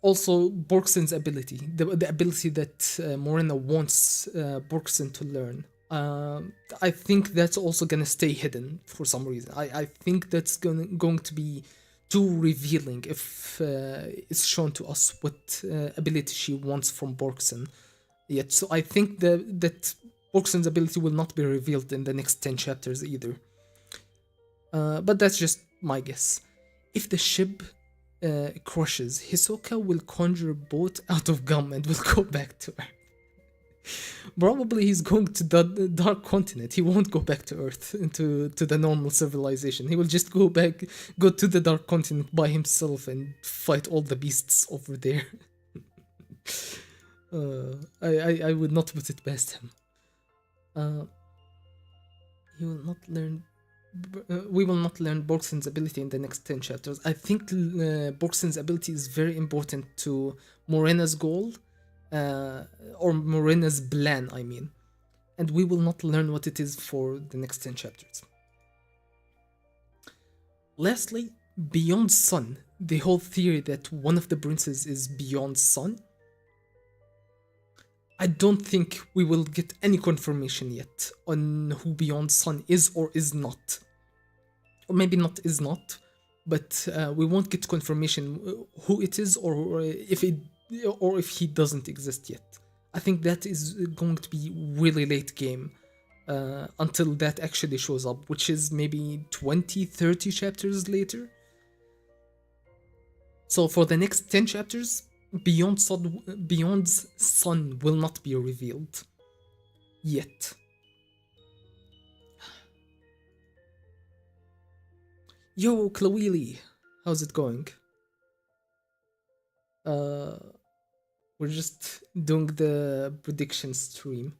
Also, Borgson's ability, the ability that Morena wants Borgson to learn. I think that's also gonna stay hidden for some reason. I think that's going to be too revealing if it's shown to us what ability she wants from Borgson yet. So I think that Borgson's ability will not be revealed in the next 10 chapters either. But that's just my guess. If the ship crushes, Hisoka will conjure a boat out of gum and will go back to Earth. Probably he's going to the Dark Continent. He won't go back to Earth, to the normal civilization. He will just go to the Dark Continent by himself and fight all the beasts over there. I would not put it past him. He will not learn. We will not learn Borgson's ability in the next 10 chapters. I think Borgson's ability is very important to Morena's goal, or Morena's plan, I mean. And we will not learn what it is for the next 10 chapters. Lastly, Beyond Sun. The whole theory that one of the princes is Beyond Sun. I don't think we will get any confirmation yet on who Beyond Sun is or is not. Or maybe not is not, but we won't get confirmation who it is or if he doesn't exist yet. I think that is going to be really late game until that actually shows up, which is maybe 20-30 chapters later. So for the next 10 chapters, Beyond's Sun will not be revealed yet. Yo, Klawili, how's it going? We're just doing the prediction stream.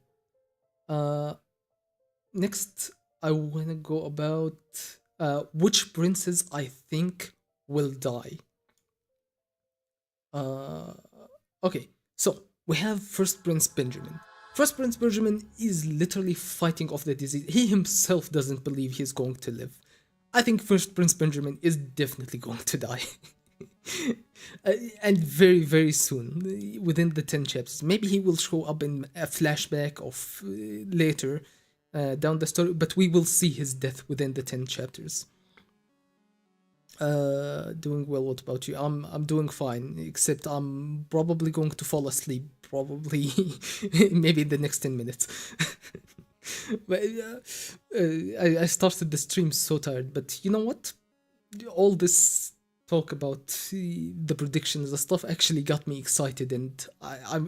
Next, I wanna go about which princes I think will die. Okay, so we have First Prince Benjamin. First Prince Benjamin is literally fighting off the disease. He himself doesn't believe he's going to live. I think First Prince Benjamin is definitely going to die. And very, very soon, within the 10 chapters. Maybe he will show up in a flashback of later down the story, but we will see his death within the 10 chapters. Doing well. What about you? I'm doing fine, except I'm probably going to fall asleep. Probably, maybe in the next 10 minutes. But I started the stream so tired. But you know what? All this talk about the predictions, the stuff actually got me excited, and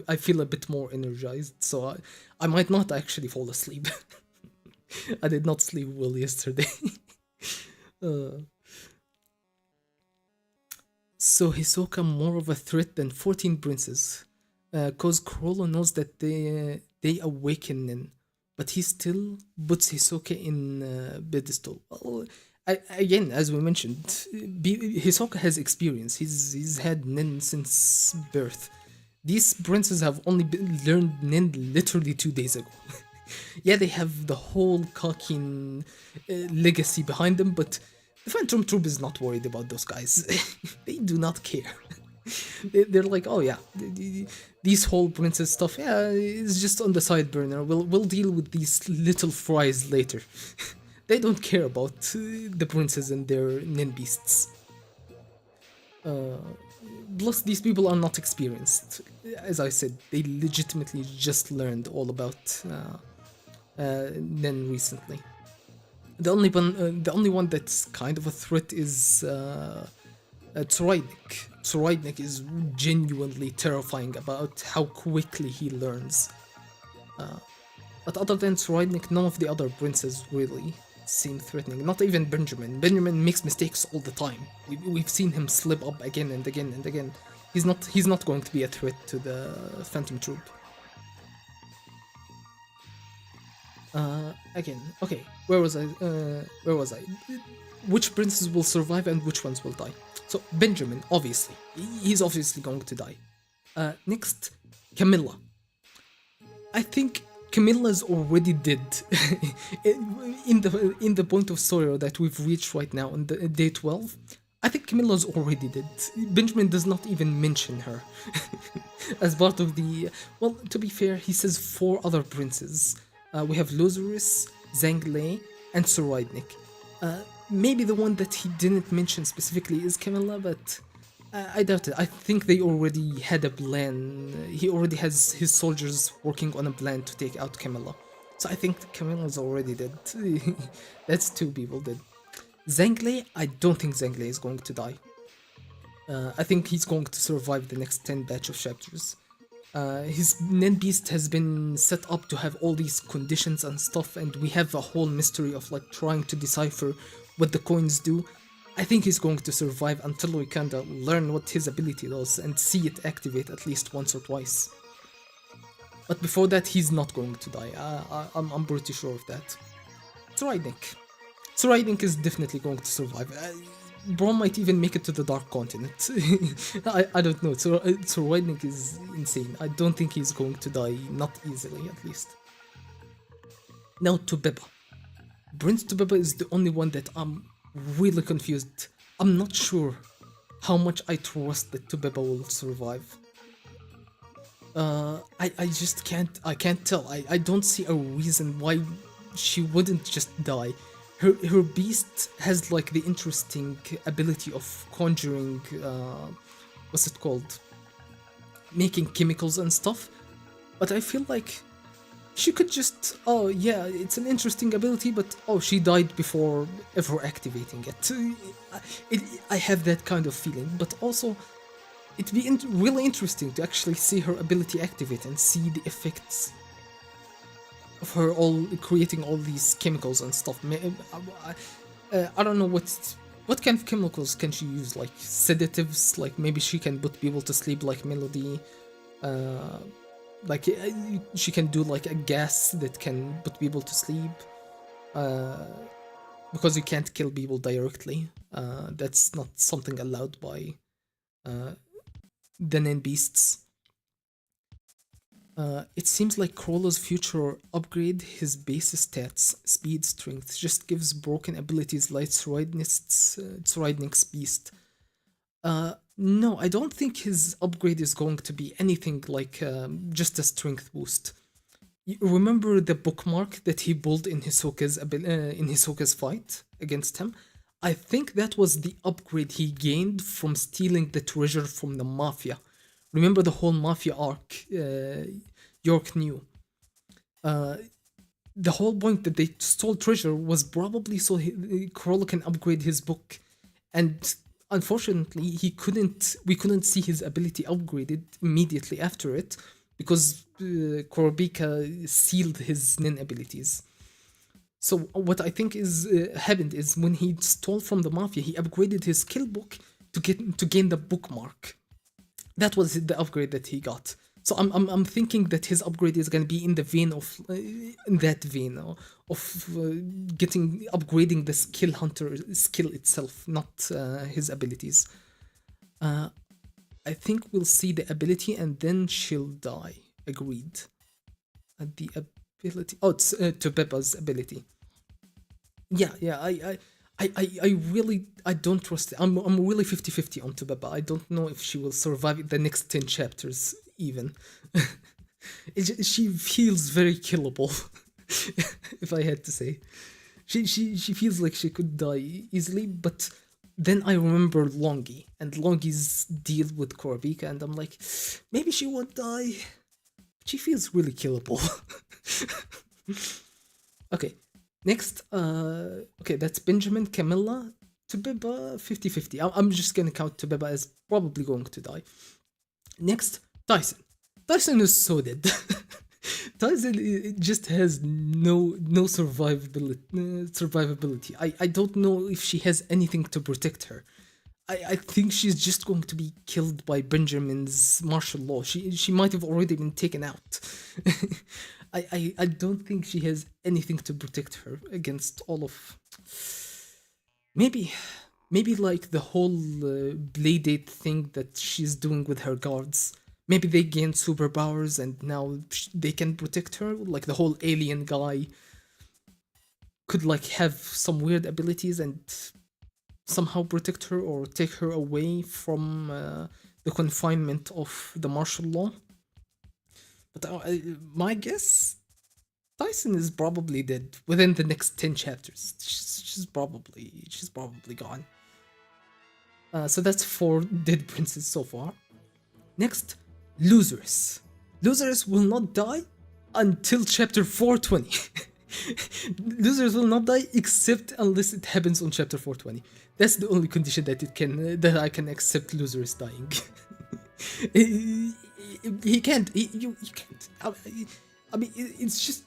I feel a bit more energized. So I might not actually fall asleep. I did not sleep well yesterday. So Hisoka more of a threat than 14 princes, cause Chrollo knows that they awaken Nen, but he still puts Hisoka in pedestal. Well, again, as we mentioned, Hisoka has experience. He's had Nen since birth. These princes have only learned Nen literally 2 days ago. Yeah, they have the whole Kakin legacy behind them, but the Phantom Troop is not worried about those guys. They do not care. They're like, oh yeah, these whole princess stuff, yeah, it's just on the side burner. We'll deal with these little fries later. They don't care about the princes and their nin beasts. Plus, these people are not experienced. As I said, they legitimately just learned all about Nen recently. The only one that's kind of a threat is Tsoraidnik. Tsoraidnik is genuinely terrifying about how quickly he learns. But other than Tsoraidnik, none of the other princes really. seem threatening. Not even Benjamin. Benjamin makes mistakes all the time. We've seen him slip up again and again and again. He's not going to be a threat to the Phantom Troop. Again, okay. Where was I? Which princes will survive and which ones will die? So Benjamin, obviously, he's obviously going to die. Next, Camilla. I think Camilla's already dead in the point of sorrow that we've reached right now on the day 12. I think Camilla's already dead. Benjamin does not even mention her as part of the. Well, to be fair, he says 4 other princes. We have Lozorus, Zhang Lei, and Soroidnik. Maybe the one that he didn't mention specifically is Camilla, but I doubt it. I think they already had a plan. He already has his soldiers working on a plan to take out Camilla. So I think Camilla's already dead. That's 2 people dead. Zhang Lei, I don't think Zhang Lei is going to die. I think he's going to survive the next 10 batch of chapters. His Nen Beast has been set up to have all these conditions and stuff, and we have a whole mystery of like trying to decipher what the coins do. I think he's going to survive until we kinda learn what his ability does and see it activate at least once or twice. But before that, he's not going to die. I'm pretty sure of that. Soroidnik is definitely going to survive. Braum might even make it to the Dark Continent. I don't know. Soroidnik is insane. I don't think he's going to die, not easily at least. Now Tubeba. Prince Tubeba is the only one that I'm really confused. I'm not sure how much I trust that Tubeba will survive. I just can't tell. I don't see a reason why she wouldn't just die. Her beast has like the interesting ability of conjuring, what's it called? Making chemicals and stuff. But I feel like she could just, oh yeah, it's an interesting ability, but oh, she died before ever activating it. I have that kind of feeling, but also it'd be really interesting to actually see her ability activate and see the effects of her all creating all these chemicals and stuff. I don't know what kind of chemicals can she use, like sedatives, like maybe she can put people to sleep like Melody. Like she can do like a gas that can put people to sleep, because you can't kill people directly. That's not something allowed by the Nen Beasts. It seems like Crawler's future upgrade, his base stats, speed, strength, just gives broken abilities like Soroidnik's beast. No, I don't think his upgrade is going to be anything like just a strength boost. You remember the bookmark that he pulled in Hisoka's fight against him? I think that was the upgrade he gained from stealing the treasure from the Mafia. Remember the whole Mafia arc York knew. The whole point that they stole treasure was probably so Crawler can upgrade his book, and unfortunately we couldn't see his ability upgraded immediately after it because Kurapika sealed his Nen abilities. So what I think is happened is when he stole from the Mafia, he upgraded his skill book to gain the bookmark. That was the upgrade that he got. So I'm thinking that his upgrade is gonna be in the vein of upgrading the skill hunter skill itself, not his abilities. I think we'll see the ability and then she'll die. Agreed. The ability. Oh, it's Tubeba's ability. Yeah. I really don't trust it. I'm really 50-50 on Tubeba. I don't know if she will survive the next 10 chapters even. She feels very killable, if I had to say. She feels like she could die easily, but then I remember Longi and Longi's deal with Kurapika, and I'm like, maybe she won't die. She feels really killable. Okay. Next, okay, that's Benjamin, Camilla, Tubeba, 50-50. I'm just gonna count Tubeba as probably going to die. Next, Tyson. Tyson is so dead. Tyson it just has no survivability. I don't know if she has anything to protect her. I think she's just going to be killed by Benjamin's martial law. She might have already been taken out. I don't think she has anything to protect her against all of. Maybe maybe like the whole Playdate thing that she's doing with her guards. Maybe they gained superpowers and now they can protect her. Like the whole alien guy could like have some weird abilities and somehow protect her or take her away from the confinement of the martial law. But my guess, Tyson is probably dead within the next 10 chapters. She's probably gone. So that's 4 dead princes so far. Next, Losers. Losers will not die until chapter 420. Losers will not die except unless it happens on chapter 420. That's the only condition that I can accept Losers dying. He can't. You can't. I mean, it's just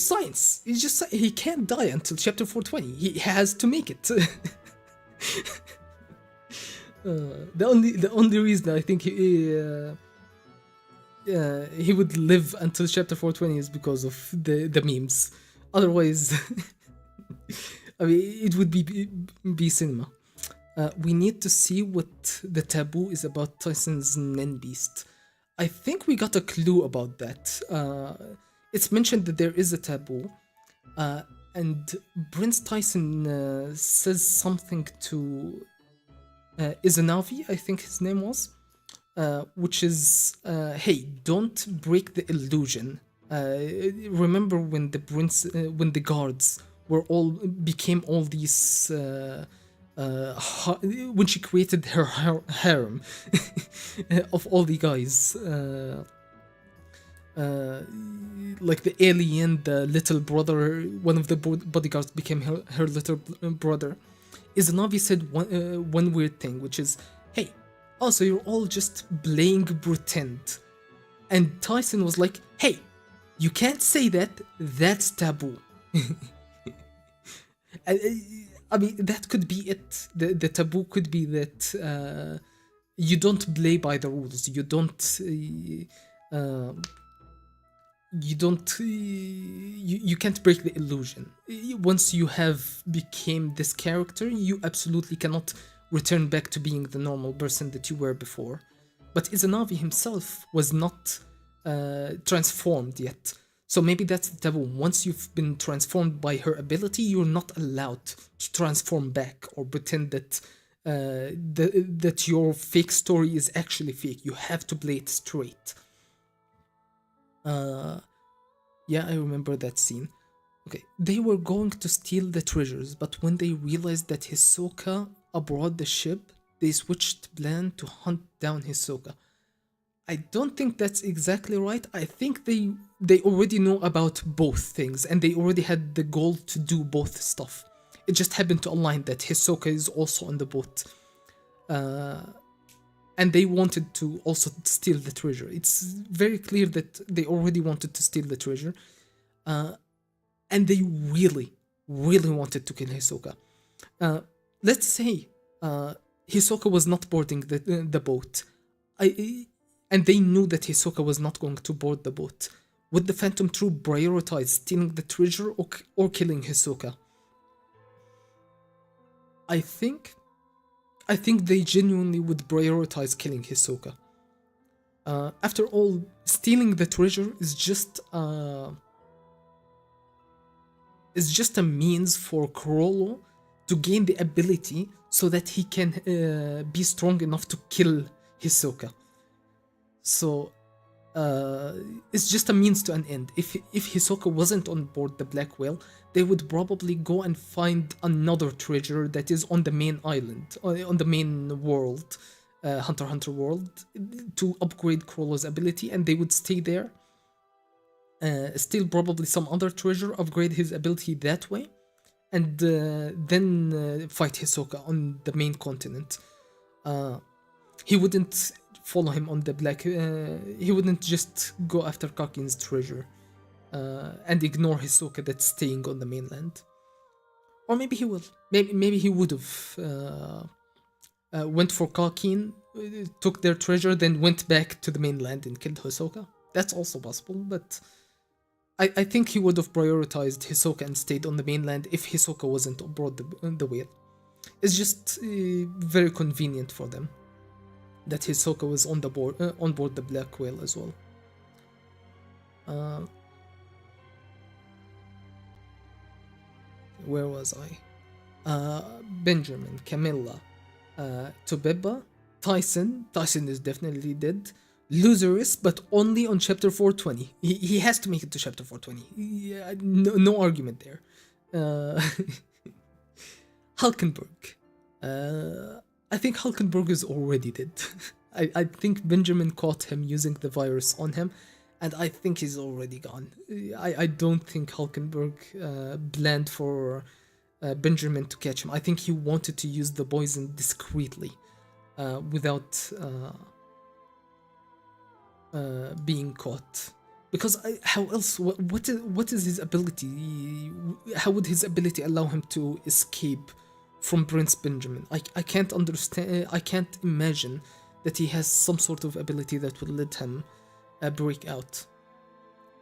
science. It's just he can't die until chapter 420. He has to make it. The only reason I think he would live until chapter 420 is because of the memes. Otherwise, I mean, it would be cinema. We need to see what the taboo is about Tyson's Nen Beast. I think we got a clue about that. It's mentioned that there is a taboo, and Prince Tyson says something to Izanavi, I think his name was, which is, hey, don't break the illusion. Remember when when the guards became all these, when she created her harem of all the guys, like the alien, the little brother, one of the bodyguards became her little brother. Izanavi said one weird thing, which is, hey, also you're all just playing pretend. And Tyson was like, hey, you can't say that, that's taboo. I mean, that could be it. The taboo could be that you don't play by the rules. You can't break the illusion. Once you have became this character, you absolutely cannot return back to being the normal person that you were before. But Izanavi himself was not transformed yet. So maybe that's the taboo. Once you've been transformed by her ability, you're not allowed to transform back or pretend that that your fake story is actually fake. You have to play it straight. Yeah, I remember that scene. Okay, they were going to steal the treasures, but when they realized that Hisoka aboard the ship, they switched plan to hunt down Hisoka. I don't think that's exactly right. I think they already know about both things and they already had the goal to do both stuff. It just happened to align that Hisoka is also on the boat. And they wanted to also steal the treasure. It's very clear that they already wanted to steal the treasure. And they really, really wanted to kill Hisoka. Let's say Hisoka was not boarding the boat. And they knew that Hisoka was not going to board the boat. Would the Phantom Troop prioritize stealing the treasure or killing Hisoka? I think they genuinely would prioritize killing Hisoka. After all, stealing the treasure is just a means for Chrollo to gain the ability so that he can be strong enough to kill Hisoka. So it's just a means to an end. If Hisoka wasn't on board the Black Whale, they would probably go and find another treasure that is on the main island, on the main world, Hunter x Hunter world, to upgrade Chrollo's ability, and they would stay there. Steal probably some other treasure, upgrade his ability that way, and then fight Hisoka on the main continent. He wouldn't follow him on the black. He wouldn't just go after Kakin's treasure and ignore Hisoka that's staying on the mainland. Or maybe he will. Maybe he would have went for Kakin, took their treasure, then went back to the mainland and killed Hisoka. That's also possible, but I think he would have prioritized Hisoka and stayed on the mainland if Hisoka wasn't aboard the whale. It's just very convenient for them that Hisoka was on board the Black Whale as well. Where was I? Benjamin, Camilla, Tobeba, Tyson. Tyson is definitely dead. Loserus, but only on chapter 420. He has to make it to chapter 420. Yeah, no argument there. Hulkenberg. I think Hulkenberg is already dead. I think Benjamin caught him using the virus on him, and I think he's already gone. I don't think Hulkenberg planned for Benjamin to catch him. I think he wanted to use the poison discreetly, without being caught. Because how else? What is his ability? How would his ability allow him to escape from Prince Benjamin? I can't understand. I can't imagine that he has some sort of ability that would let him break out.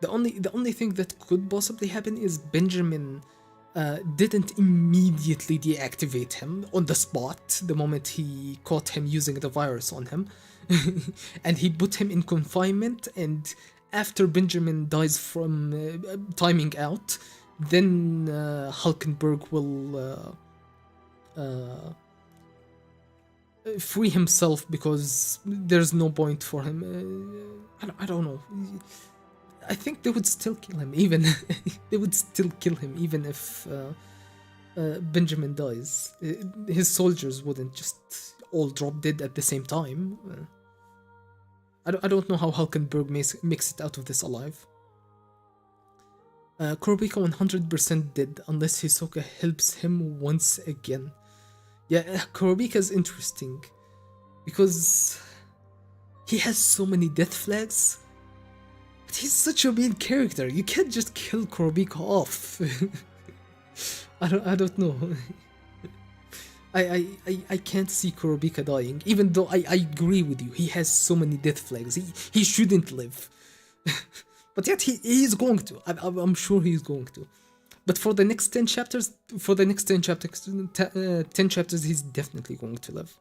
The only thing that could possibly happen is Benjamin didn't immediately deactivate him on the spot the moment he caught him using the virus on him, and he put him in confinement. And after Benjamin dies from timing out, then Hulkenberg will free himself, because there's no point for him. I don't know. I think they would still kill him, even they would still kill him even if Benjamin dies. His soldiers wouldn't just all drop dead at the same time. I don't know how Hulkenberg makes it out of this alive. Kurapika 100% dead unless Hisoka helps him once again. Yeah, Kurapika is interesting because he has so many death flags, but he's such a main character. You can't just kill Kurapika off. I don't know. I can't see Kurapika dying, even though I agree with you. He has so many death flags. He shouldn't live. But yet he's going to. I'm sure he's going to. But for the next 10 chapters, 10 chapters, he's definitely going to live.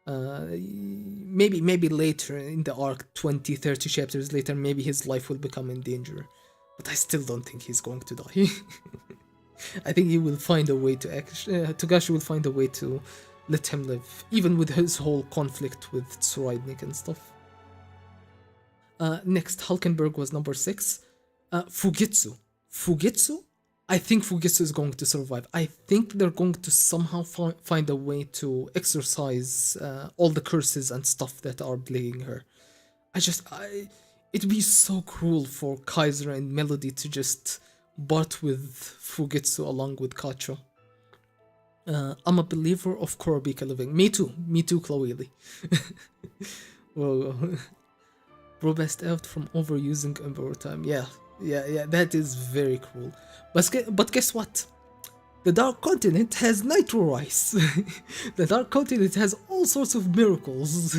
Maybe later in the arc, 20, 30 chapters later, maybe his life will become in danger. But I still don't think he's going to die. I think he will find a way to Togashi will find a way to let him live, even with his whole conflict with Tsuraidnik and stuff. Next, Hulkenberg was number 6. Fugitsu. I think Fugitsu is going to survive. I think they're going to somehow find a way to exorcise all the curses and stuff that are plaguing her. It'd be so cruel for Kaiser and Melody to just part with Fugitsu along with Kacho. I'm a believer of Kurapika living. Me too, Chloe. Whoa. Bro best out from overusing Emperor time. Yeah, that is very cruel. But guess what? The Dark Continent has Nitro Rice. The Dark Continent has all sorts of miracles.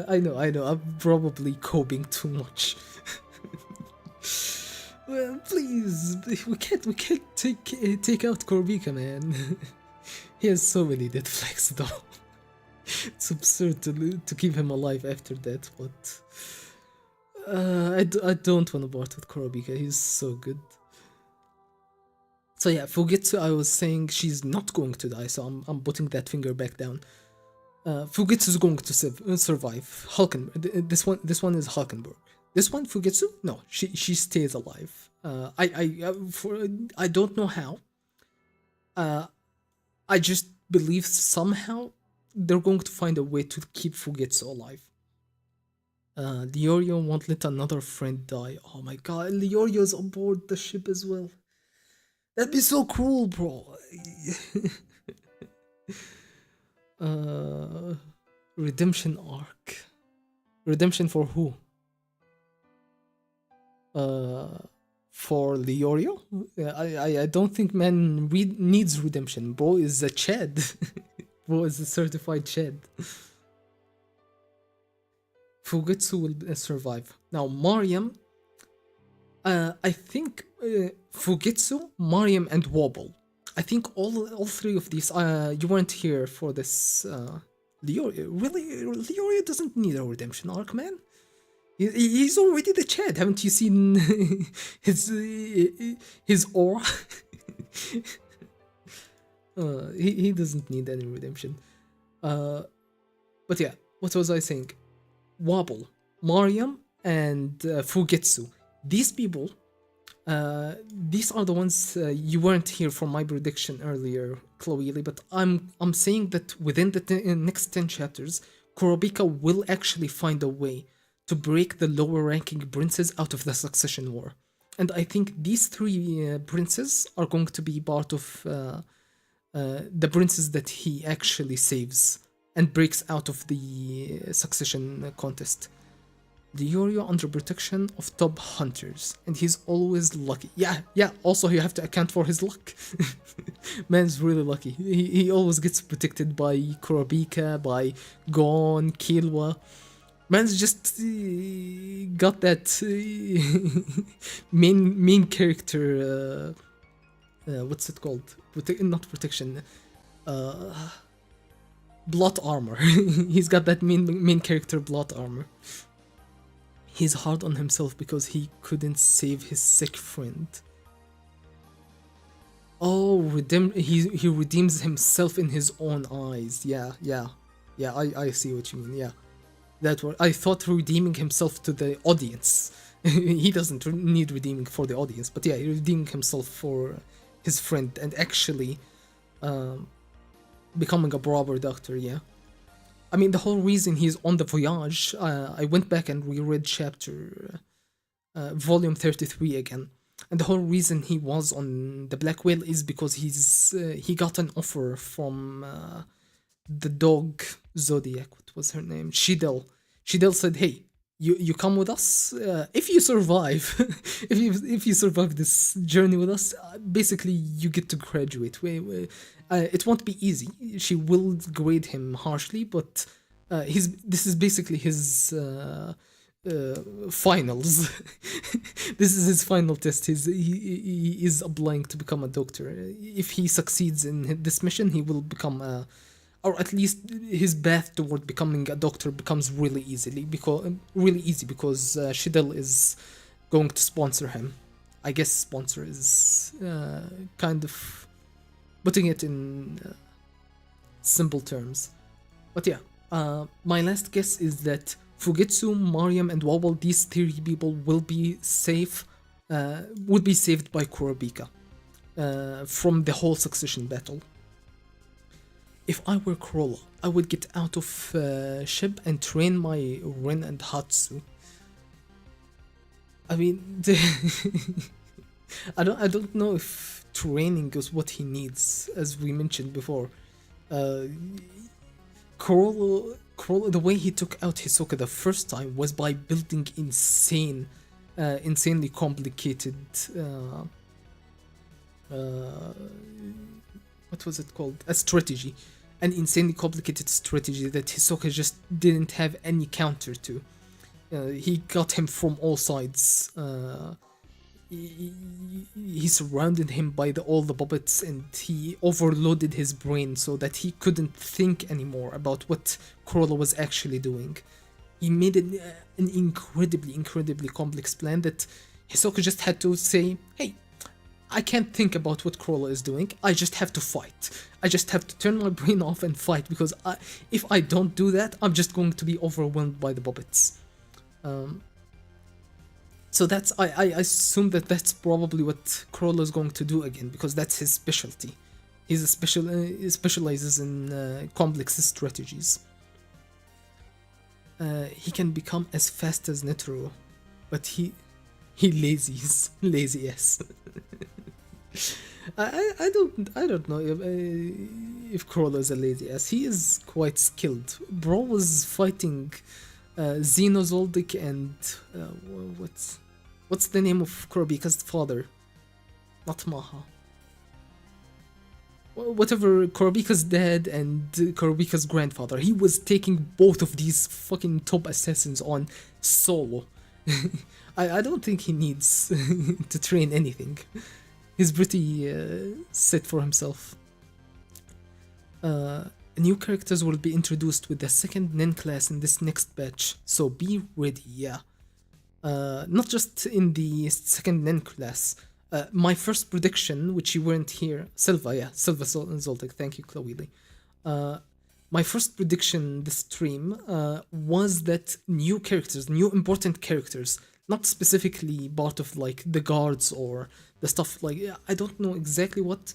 I know, I'm probably coping too much. Well, please, we can't take out Kurapika, man. He has so many death flags though. It's absurd to keep him alive after that, but I don't want to part with Kurapika. He's so good. So yeah, Fugitsu, I was saying she's not going to die, so I'm putting that finger back down. Fugitsu is going to survive. Hulkenberg. This one is Hulkenberg. This one, Fugitsu, no, she stays alive. I don't know how. I just believe somehow they're going to find a way to keep Fugitsu alive. Leorio won't let another friend die. Oh my god, Leorio's on board the ship as well. That'd be so cruel, bro. Redemption arc. Redemption for who? Uh, for Leorio? I don't think man needs redemption. Bro is a Chad. Bro is a certified Chad. Fugitsu will survive. Now, Mariam, I think Fugitsu, Mariam, and Wobble. I think all three of these. You weren't here for this. Leorio, really? Leorio doesn't need a redemption arc, man. He's already the Chad. Haven't you seen his aura? He doesn't need any redemption. But yeah, what was I saying? Wobble, Mariam, and Fugitsu. These people, these are the ones you weren't here for my prediction earlier, Chloe, but I'm saying that within the next 10 chapters, Kurobika will actually find a way to break the lower ranking princes out of the succession war. And I think these three princes are going to be part of the princes that he actually saves and breaks out of the succession contest. Leorio under protection of top hunters, and he's always lucky. Yeah, also you have to account for his luck. Man's really lucky. He always gets protected by Kurobika, by Gon, Killua. Man's just got that main character. What's it called? Not protection. Blot armor. He's got that main character blot armor. He's hard on himself because he couldn't save his sick friend. Oh, he redeems himself in his own eyes. Yeah, I see what you mean. Yeah, that word. I thought redeeming himself to the audience. He doesn't need redeeming for the audience, but yeah, redeeming himself for his friend and actually becoming a proper doctor. Yeah. I mean, the whole reason he's on the voyage, I went back and reread volume 33 again. And the whole reason he was on the Black Whale is because he got an offer from the dog Zodiac. What was her name? Shidel. Shidel said, "Hey, you come with us. If you survive, if you survive this journey with us, basically you get to graduate. It won't be easy. She will grade him harshly, but this is basically his finals. This is his final test. He is applying to become a doctor. If he succeeds in this mission, he will become or at least his path toward becoming a doctor becomes really easy because Shidel is going to sponsor him. I guess sponsor is kind of putting it in simple terms. But yeah, my last guess is that Fugitsu, Mariam, and Wobble, these three people will be safe, would be saved by Kurobika from the whole succession battle. If I were Corolla, I would get out of ship and train my Rin and Hatsu. I mean, I don't know if training is what he needs, as we mentioned before. Corolla, the way he took out Hisoka the first time was by building insanely complicated. What was it called? A strategy. An insanely complicated strategy that Hisoka just didn't have any counter to. He got him from all sides. He surrounded him by all the puppets and he overloaded his brain so that he couldn't think anymore about what Corolla was actually doing. He made an incredibly complex plan that Hisoka just had to say, hey, I can't think about what Corolla is doing, I just have to fight. I just have to turn my brain off and fight because if I don't do that, I'm just going to be overwhelmed by the puppets. So I assume that's probably what Corolla is going to do again because that's his specialty. He specializes in complex strategies. He can become as fast as Netero, but he lazy, yes. I don't know if Corolla is a lazy ass. He is quite skilled. Bro was fighting Xenozoldic and what's the name of Kurobika's father? Not Maha. Whatever, Kurobika's dad and Kurobika's grandfather. He was taking both of these fucking top assassins on solo. I don't think he needs to train anything. He's pretty set for himself. New characters will be introduced with the second Nen class in this next batch, so be ready, yeah. Not just in the second Nen class. My first prediction, which you weren't here, Silva Zoltek, thank you, Chloe Lee. My first prediction this stream was that new characters, new important characters, not specifically part of like the guards or the stuff like, I don't know exactly what,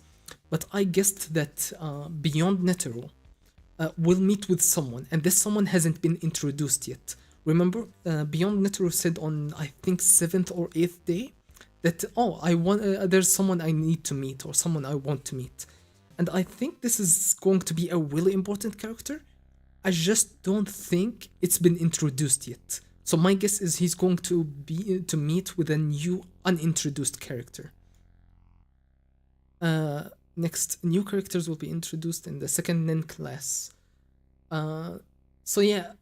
but I guessed that beyond Netero will meet with someone, and this someone hasn't been introduced yet. Remember, Beyond Netero said on I think 7th or 8th day that I want there's someone I need to meet or someone I want to meet, and I think this is going to be a really important character. I just don't think it's been introduced yet. So my guess is he's going to meet with a new unintroduced character. Next, new characters will be introduced in the second Nen class. So yeah,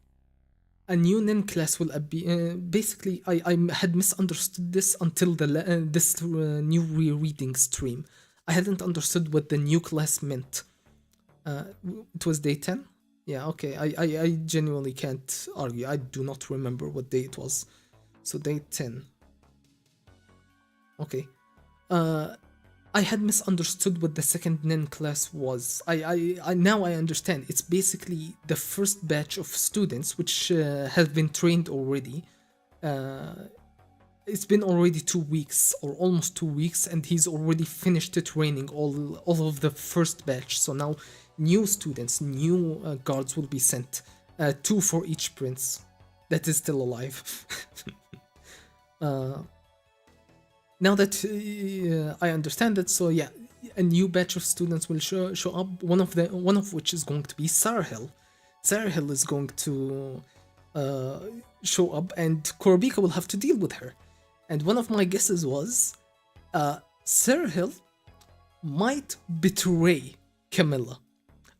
a new Nen class will be basically. I had misunderstood this until this new rereading stream. I hadn't understood what the new class meant. It was day 10. Yeah, okay. I genuinely can't argue. I do not remember what day it was. So day 10. Okay. I had misunderstood what the second Nen class was. I now I understand. It's basically the first batch of students which have been trained already. It's been already 2 weeks or almost 2 weeks, and he's already finished the training all of the first batch. So now new students, new guards will be sent. 2 for each prince that is still alive. Now that I understand that, so yeah, a new batch of students will show up. One of which is going to be Sarahel. Sarahel is going to show up, and Kurobika will have to deal with her. And one of my guesses was Sarahel might betray Camilla.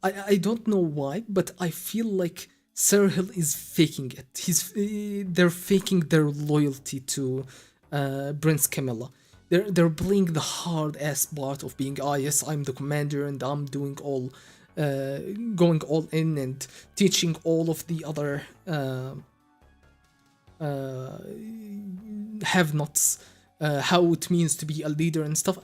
I don't know why, but I feel like Sarahel is faking it. They're faking their loyalty to Prince Camilla. They're playing the hard ass part of being, yes, I'm the commander and I'm doing all going all in and teaching all of the other have-nots how it means to be a leader and stuff.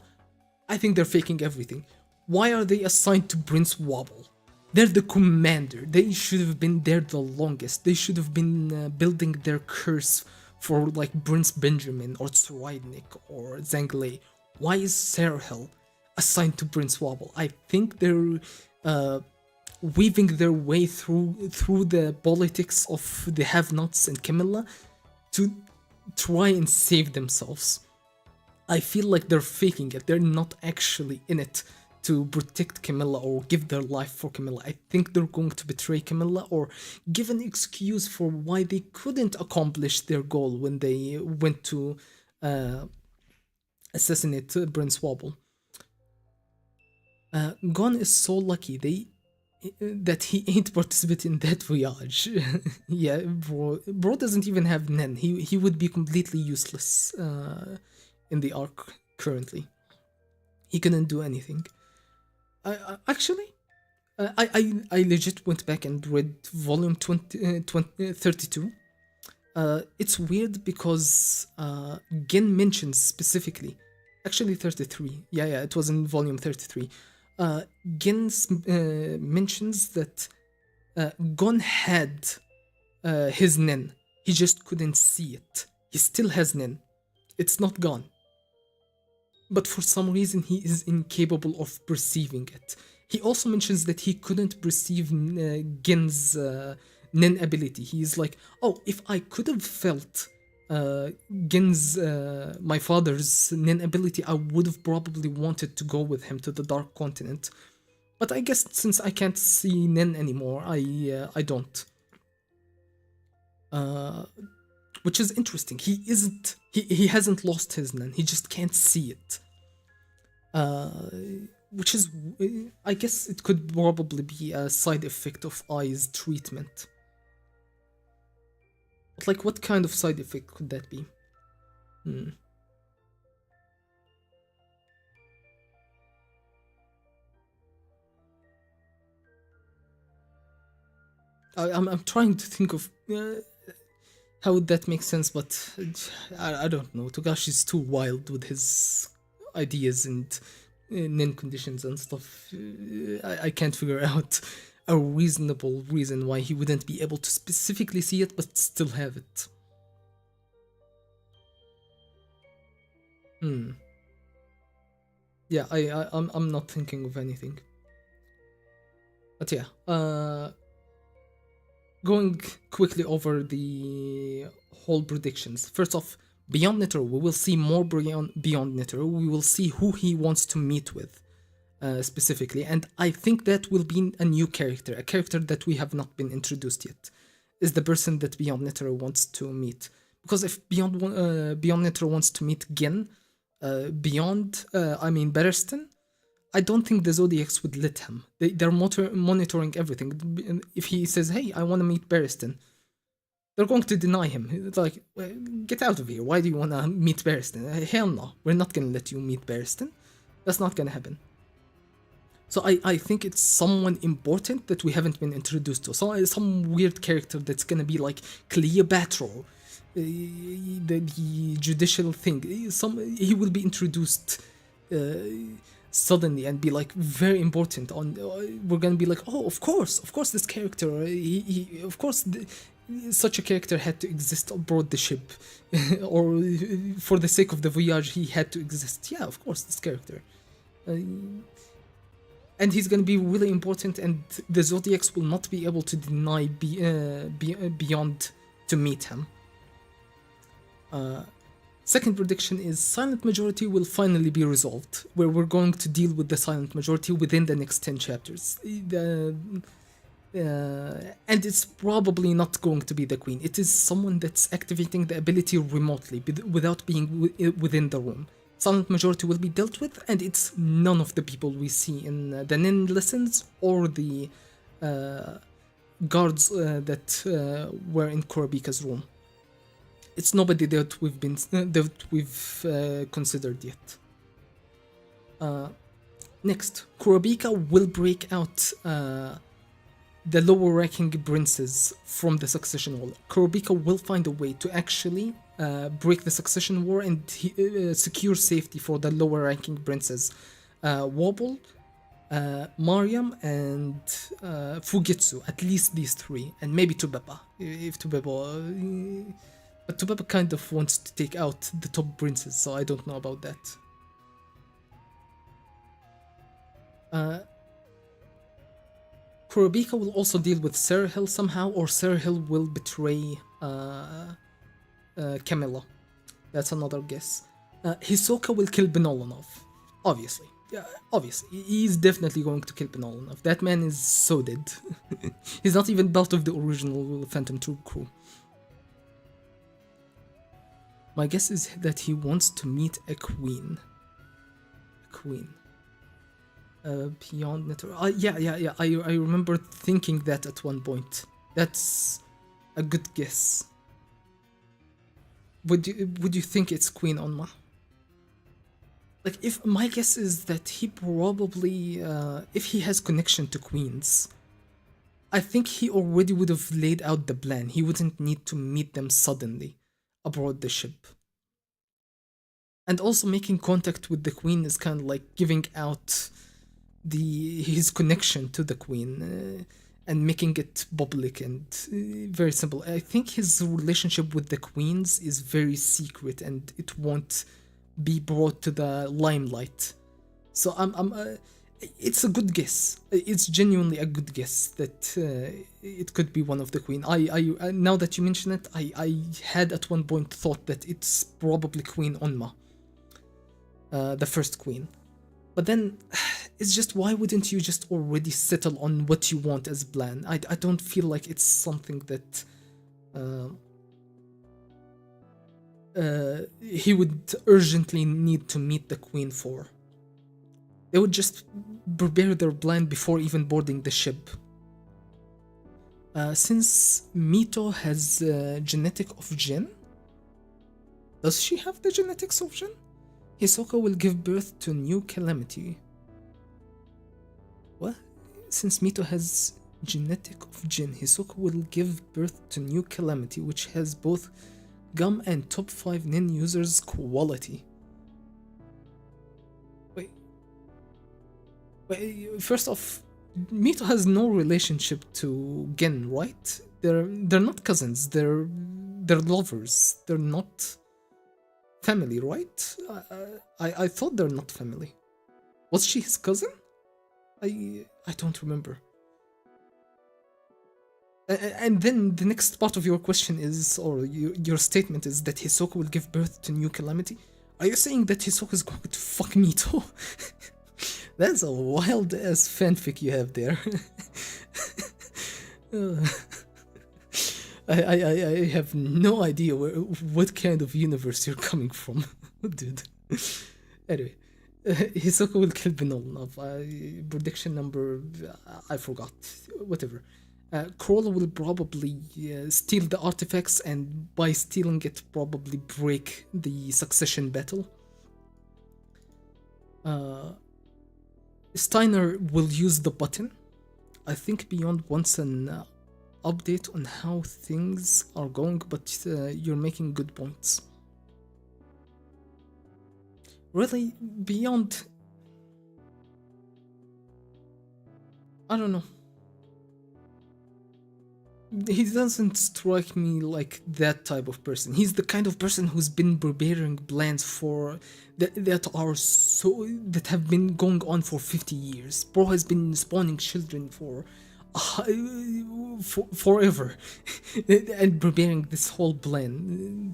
I think they're faking everything. Why are they assigned to Prince Wobble? They're the commander. They should have been there the longest. They should have been building their curse for like Prince Benjamin or Tsuraidnik or Zanglei. Why is Sarahel assigned to Prince Wobble? I think they're weaving their way through the politics of the have-nots and Camilla to try and save themselves. I feel like they're faking it. They're not actually in it to protect Camilla or give their life for Camilla. I think they're going to betray Camilla or give an excuse for why they couldn't accomplish their goal when they went to assassinate Prince Wobble. Gon is so lucky that he ain't participated in that voyage. Yeah, bro doesn't even have Nen. He would be completely useless in the arc currently. He couldn't do anything. Actually, I legit went back and read volume 32. It's weird because Gen mentions specifically, actually 33. Yeah, it was in volume 33. Gen mentions that Gon had his Nen. He just couldn't see it. He still has Nen. It's not gone. But for some reason he is incapable of perceiving it. He also mentions that he couldn't perceive Gen's Nen ability. He's like, if I could have felt Gin's, my father's Nin ability, I would have probably wanted to go with him to the Dark Continent. But I guess since I can't see Nin anymore, I don't. Which is interesting. He hasn't lost his Nin. He just can't see it. Which is, I guess it could probably be a side effect of Ai's treatment. But like, what kind of side effect could that be? I'm trying to think of how would that make sense, but I don't know. Togashi's too wild with his ideas and nin conditions and stuff. I can't figure out a reasonable reason why he wouldn't be able to specifically see it but still have it. Yeah, I'm not thinking of anything. But yeah, going quickly over the whole predictions. First off, beyond Netero, we will see more beyond Netero. We will see who he wants to meet with specifically, and I think that will be a new character, a character that we have not been introduced yet, is the person that Beyond Netero wants to meet. Because if Beyond Netero wants to meet Gin, Bereston, I don't think the Zodiacs would let him. They're monitoring everything. If he says, hey, I want to meet Bereston, they're going to deny him. It's like, get out of here. Why do you want to meet Bereston? Hell no. We're not going to let you meet Bereston. That's not going to happen. So I think it's someone important that we haven't been introduced to. So some weird character that's going to be like Cleopatra. The judicial thing. He will be introduced suddenly and be like very important. We're gonna be like, oh, of course, this character. Of course, such a character had to exist aboard the ship, or for the sake of the voyage, he had to exist. Yeah, of course, this character. And he's gonna be really important, and the Zodiacs will not be able to deny Beyond to meet him. Second prediction is Silent Majority will finally be resolved, where we're going to deal with the Silent Majority within the next 10 chapters. And it's probably not going to be the Queen. It is someone that's activating the ability remotely, without being within the room. Silent Majority will be dealt with, and it's none of the people we see in the Nin lessons or the guards that were in Kurapika's room. It's nobody that we've considered yet. Next, Kurapika will break out the lower-ranking princes from the Succession Wall. Kurapika will find a way to actually break the Succession War and secure safety for the lower-ranking princes. Wobble, Mariam, and Fujitsu. At least these three, and maybe Tubeba. If Tubeba... But Tubeba kind of wants to take out the top princes, so I don't know about that. Kurapika will also deal with Serhill somehow, or Serhill will betray Camilla. That's another guess. Hisoka will kill Benolonov. Obviously. Yeah, obviously. He's definitely going to kill Benolonov. That man is so dead. He's not even part of the original Phantom Troop crew. My guess is that he wants to meet a queen. Beyond Netero. Yeah. I remember thinking that at one point. That's a good guess. Would you think it's Queen Onma? Like, if my guess is that he probably, if he has connection to queens, I think he already would have laid out the plan. He wouldn't need to meet them suddenly aboard the ship. And also making contact with the queen is kind of like giving out his connection to the queen and making it public and very simple. I think his relationship with the queens is very secret and it won't be brought to the limelight. So It's a good guess. It's genuinely a good guess that it could be one of the queen. Now that you mention it, I had at one point thought that it's probably Queen Onma, the first queen. But then, it's just, why wouldn't you just already settle on what you want as a plan? I don't feel like it's something that he would urgently need to meet the queen for. They would just prepare their plan before even boarding the ship. Since Mito has genetic of Jin, does she have the genetics of Jin? Hisoka will give birth to new calamity. What? Since Mito has genetic of Jin, Hisoka will give birth to new calamity, which has both Gum and top 5 nin users quality. Wait, first off, Mito has no relationship to Gen, right? They're not cousins. They're lovers. They're not family, right? I thought they're not family. Was she his cousin? I don't remember. And then the next part of your question is, or your statement is, that Hisoka will give birth to new calamity. Are you saying that Hisoka is going to fuck Mito? That's a wild ass fanfic you have there. I have no idea what kind of universe you're coming from, dude. Anyway, Hisoka will kill Benolnav. Prediction number, I forgot. Whatever. Crawler will probably steal the artifacts, and by stealing it, probably break the succession battle. Steiner will use the button. I think Beyond wants an update on how things are going, but you're making good points. Really, Beyond... I don't know. He doesn't strike me like that type of person. He's the kind of person who's been preparing plans for that have been going on for 50 years. Bro has been spawning children for forever and preparing this whole plan.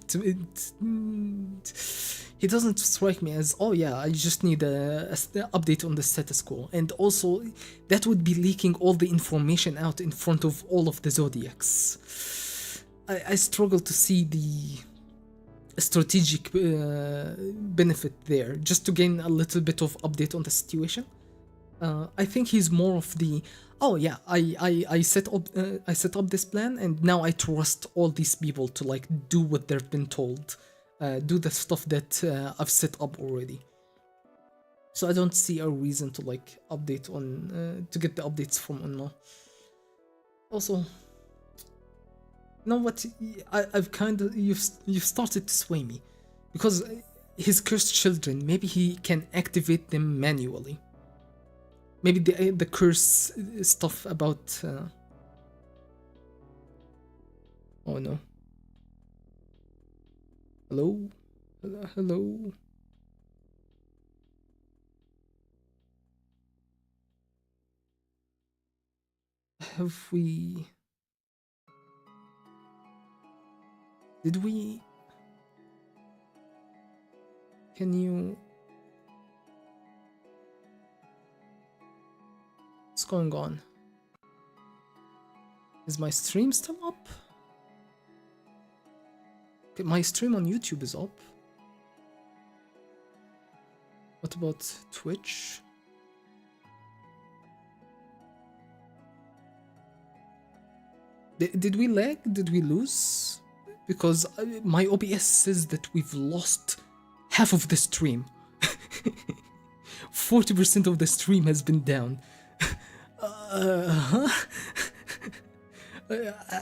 He doesn't strike me as, oh yeah, I just need a update on the status quo. And also, that would be leaking all the information out in front of all of the Zodiacs. I struggle to see the strategic benefit there, just to gain a little bit of update on the situation. I think he's more of the, oh yeah, I set up this plan, and now I trust all these people to like do what they've been told. Do the stuff that I've set up already. So I don't see a reason to like update on to get the updates from Unno. Also, you know what? I've kind of you've started to sway me, because his cursed children, maybe he can activate them manually. Maybe the curse stuff about. Oh no. Hello? Hello? Have we... Did we... Can you... What's going on? Is my stream still up? My stream on YouTube is up. What about Twitch? Did we lag? Did we lose? Because my OBS says that we've lost half of the stream. 40% of the stream has been down.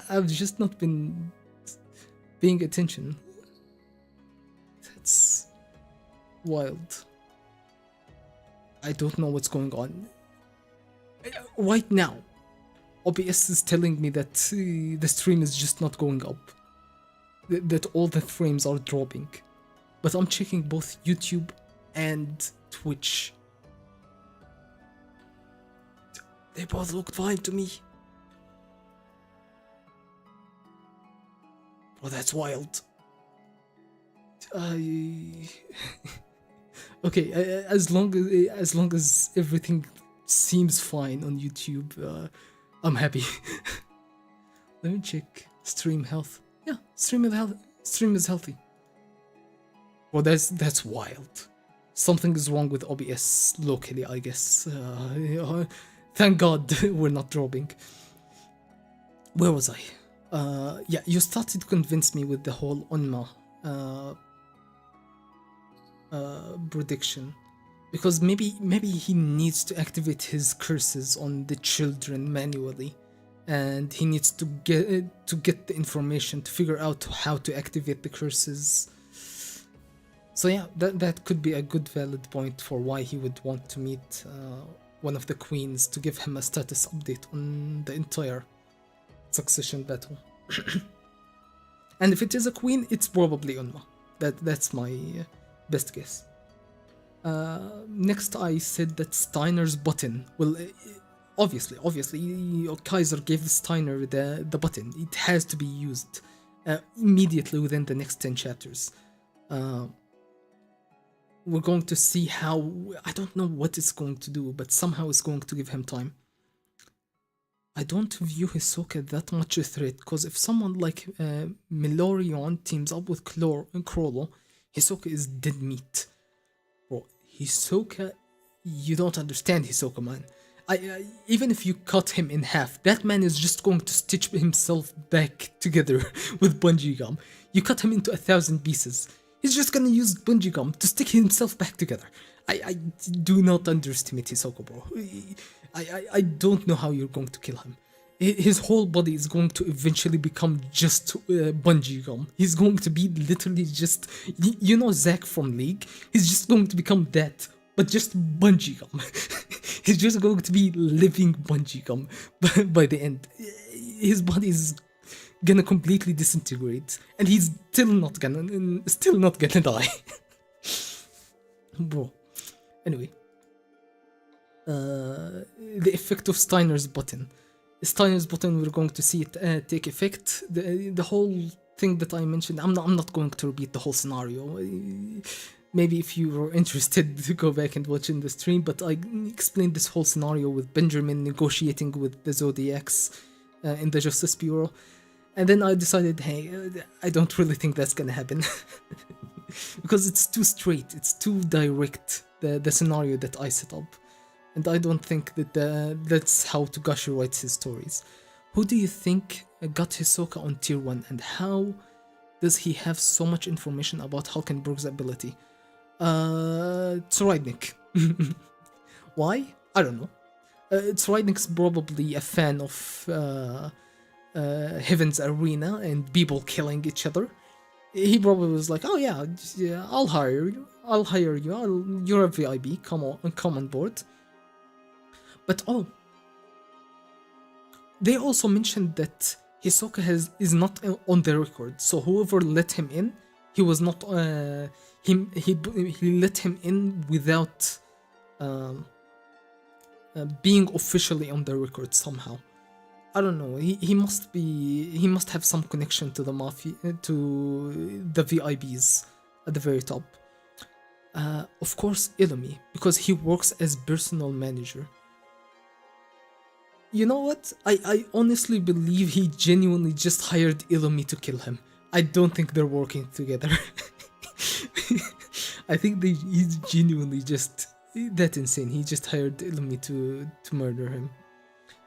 I've just not been paying attention. That's wild. I don't know what's going on. Right now, OBS is telling me that the stream is just not going up. That all the frames are dropping. But I'm checking both YouTube and Twitch. They both looked fine to me. Oh, that's wild. I okay, as long as everything seems fine on YouTube, I'm happy. Let me check stream health. Yeah, stream is healthy. Well, that's wild. Something is wrong with OBS locally, I guess. Thank God we're not dropping. Where was I? Yeah, you started to convince me with the whole Onma prediction, because maybe he needs to activate his curses on the children manually, and he needs to get the information to figure out how to activate the curses. So yeah, that could be a good valid point for why he would want to meet one of the queens to give him a status update on the entire succession battle. And if it is a queen, it's probably Unma. That's my best guess. Next, I said that Steiner's button. Well, obviously, Kaiser gave Steiner the button. It has to be used immediately within the next 10 chapters. We're going to see how. I don't know what it's going to do, but somehow it's going to give him time. I don't view Hisoka that much a threat, because if someone like Milorion teams up with Chrollo, Hisoka is dead meat. Bro, Hisoka, you don't understand Hisoka, man. Even if you cut him in half, that man is just going to stitch himself back together with bungee gum. You cut him into 1,000 pieces, he's just gonna use bungee gum to stick himself back together. I do not underestimate Hisoka, bro. I don't know how you're going to kill him. His whole body is going to eventually become just bungee gum. He's going to be literally just, you know, Zack from League? He's just going to become that, but just bungee gum. He's just going to be living bungee gum by the end. His body is gonna completely disintegrate, and he's still not gonna die. Bro. Anyway. The effect of Steiner's button. Steiner's button, we're going to see it take effect. The whole thing that I mentioned, I'm not going to repeat the whole scenario. Maybe if you are interested to go back and watch in the stream, but I explained this whole scenario with Benjamin negotiating with the Zodiacs in the Justice Bureau. And then I decided, hey, I don't really think that's gonna happen. Because it's too straight, it's too direct, the scenario that I set up. And I don't think that that's how Togashi writes his stories. Who do you think got Hisoka on tier 1, and how does he have so much information about Hulkenberg's ability? Tsuridnik. Why? I don't know. Tsuridnik's probably a fan of Heaven's Arena and people killing each other. He probably was like, oh yeah, I'll hire you, you're a VIB, come on board. But they also mentioned that Hisoka is not on the record, so whoever let him in, he was not he let him in without being officially on the record somehow. I don't know. He must have some connection to the mafia, to the VIBs at the very top. Of course, Illumi, because he works as personal manager. You know what? I honestly believe he genuinely just hired Illumi to kill him. I don't think they're working together. I think he's genuinely just that insane. He just hired Illumi to murder him.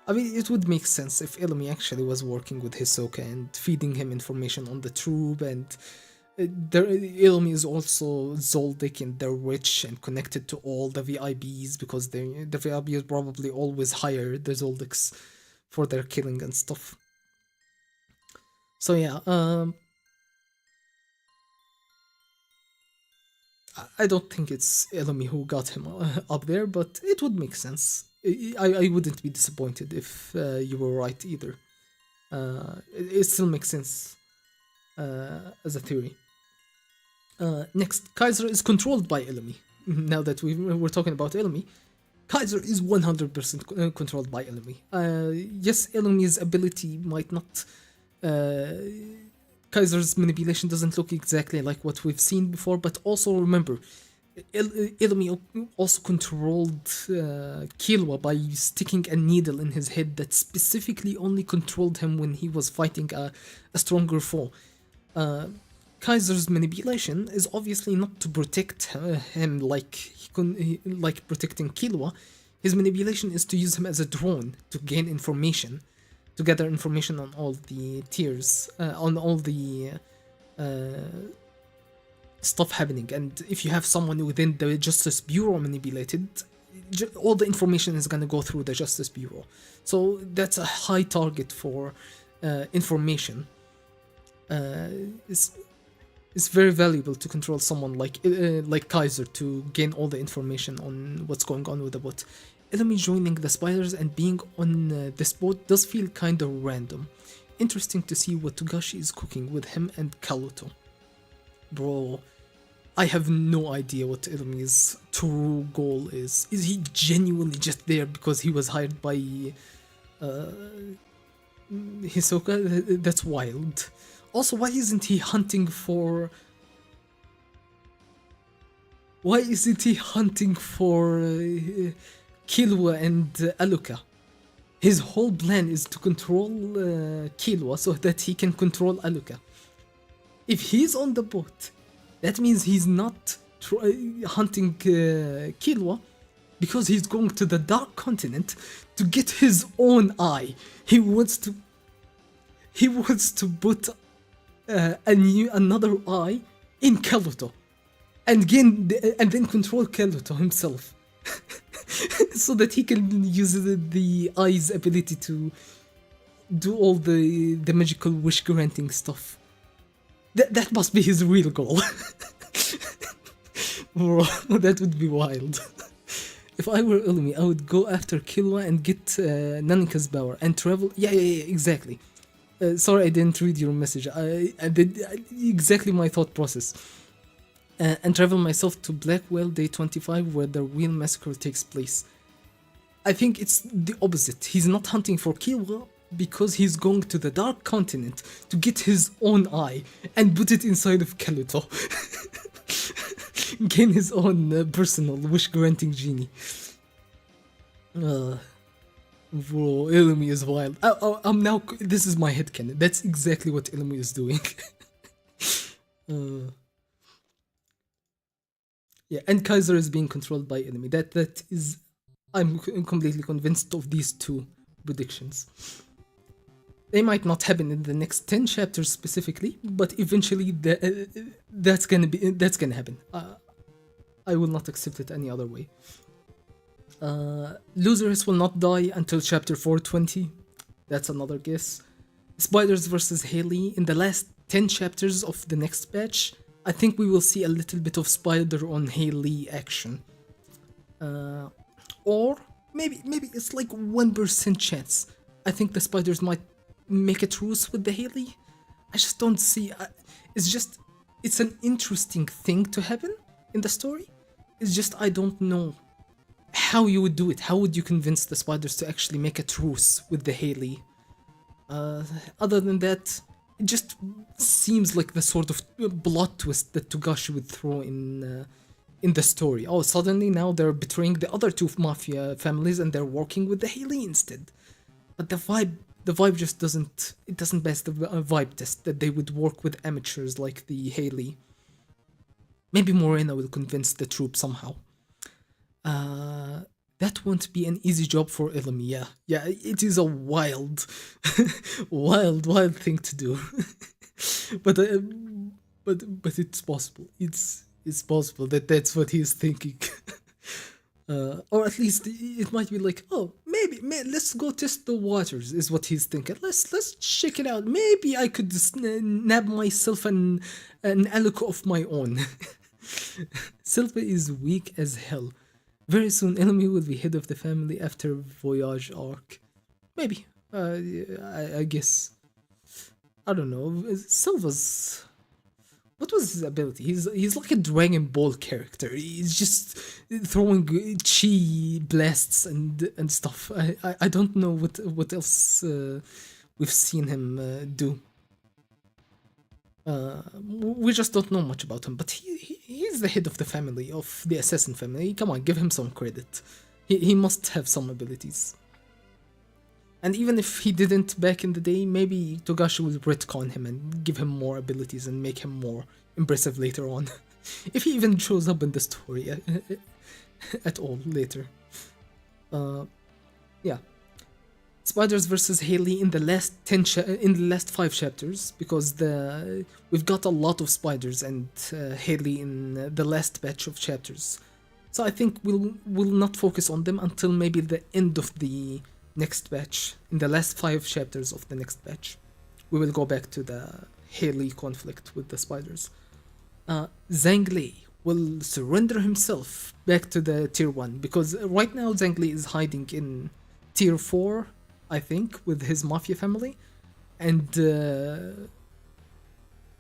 I mean, it would make sense if Illumi actually was working with Hisoka and feeding him information on the troop, and Illumi is also Zoldyck and they're rich and connected to all the VIBs, because the VIBs probably always hire the Zoldicks for their killing and stuff. So yeah, I don't think it's Illumi who got him up there, but it would make sense. I wouldn't be disappointed if you were right either. It still makes sense as a theory. Next, Kaiser is controlled by Illumi. Now that we're talking about Illumi, Kaiser is 100% controlled by Elmi. Yes, Elmi's ability might not. Uh, Kaiser's manipulation doesn't look exactly like what we've seen before, but also remember, Elmi also controlled Killua by sticking a needle in his head that specifically only controlled him when he was fighting a stronger foe. Kaiser's manipulation is obviously not to protect him like protecting Killua. His manipulation is to use him as a drone to gain information, to gather information on all the tiers, on all the stuff happening. And if you have someone within the Justice Bureau manipulated, all the information is gonna go through the Justice Bureau. So that's a high target for information. It's very valuable to control someone like Kaiser to gain all the information on what's going on with the bot. Elmi joining the spiders and being on this boat does feel kinda random. Interesting to see what Togashi is cooking with him and Kaluto. Bro, I have no idea what Elmi's true goal is. Is he genuinely just there because he was hired by Hisoka? That's wild. Also, why isn't he hunting for... Why isn't he hunting for Killua and Aluka? His whole plan is to control Killua so that he can control Aluka. If he's on the boat, that means he's not hunting Killua because he's going to the Dark Continent to get his own eye. He wants to put another eye in Kaluto and then control Kaluto himself. So that he can use the eye's ability to do all the magical wish granting stuff. That must be his real goal. Bro, that would be wild. If I were Elmi, I would go after Killua and get Nanika's power and travel. Yeah, exactly. Sorry, I didn't read your message. I did exactly my thought process. And travel myself to Blackwell Day 25 where the real massacre takes place. I think it's the opposite. He's not hunting for Killua because he's going to the Dark Continent to get his own eye and put it inside of Kaluto. Gain his own personal wish-granting genie. Bro, Elmi is wild. I'm now... This is my headcanon. That's exactly what Elmi is doing. Yeah, and Kaiser is being controlled by Elmi. That is... I'm completely convinced of these two predictions. They might not happen in the next 10 chapters specifically, but eventually that's gonna happen. I will not accept it any other way. Losers will not die until chapter 420. That's another guess. Spiders versus Haley in the last 10 chapters of the next batch. I think we will see a little bit of Spider on Haley action. Or maybe it's like 1% chance. I think the spiders might make a truce with the Haley. I just don't see... it's an interesting thing to happen in the story. It's just I don't know how you would do it. How would you convince the spiders to actually make a truce with the Haley? Other than that, it just seems like the sort of plot twist that Togashi would throw in the story. Oh, suddenly now they're betraying the other two mafia families and they're working with the Haley instead. But the vibe just doesn't pass the vibe test that they would work with amateurs like the Haley. Maybe Morena will convince the troop somehow. That won't be an easy job for Elmi. Yeah, it is a wild, wild thing to do. but it's possible. It's possible that's what he's thinking. Or at least it might be like, oh, maybe let's go test the waters, is what he's thinking. Let's check it out. Maybe I could nab myself an Aluka of my own. Silva is weak as hell. Very soon, Elmi will be head of the family after Voyage arc. Maybe. I guess. I don't know. Silva's what was his ability? He's like a Dragon Ball character. He's just throwing chi blasts and stuff. I don't know what else we've seen him do. We just don't know much about him, but he's the head of the family, of the assassin family. Come on, give him some credit. He must have some abilities. And even if he didn't back in the day, maybe Togashi will retcon him and give him more abilities and make him more impressive later on. If he even shows up in the story at all later. Yeah. Spiders versus Haley in the last in the last 5 chapters, because we've got a lot of spiders and Haley in the last batch of chapters. So I think we'll not focus on them until maybe the end of the next batch. In the last 5 chapters of the next batch, we will go back to the Haley conflict with the spiders. Zhang Li will surrender himself back to the tier 1, because right now Zhang Li is hiding in tier 4, I think, with his mafia family, and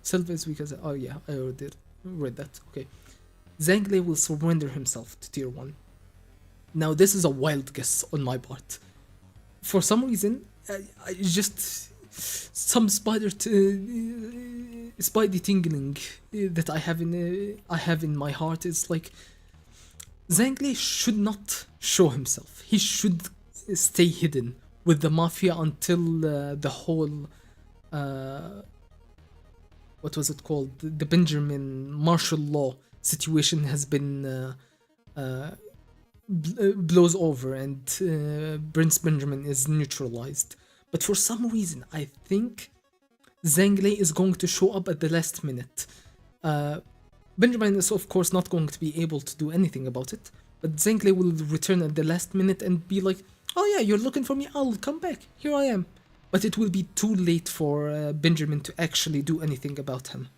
Silva is weak as... Oh yeah, I already read that. Okay. Zhang Li will surrender himself to tier 1. Now this is a wild guess on my part. For some reason, I just... some spidey tingling that I have in my heart is like, Zhang Li should not show himself. He should stay hidden with the mafia until the whole what was it called, the Benjamin martial law situation has been blows over and Prince Benjamin is neutralized. But for some reason, I think Zhang Li is going to show up at the last minute. Benjamin is of course not going to be able to do anything about it, but Zhang Li will return at the last minute and be like, oh yeah, you're looking for me, I'll come back, here I am. But it will be too late for Benjamin to actually do anything about him.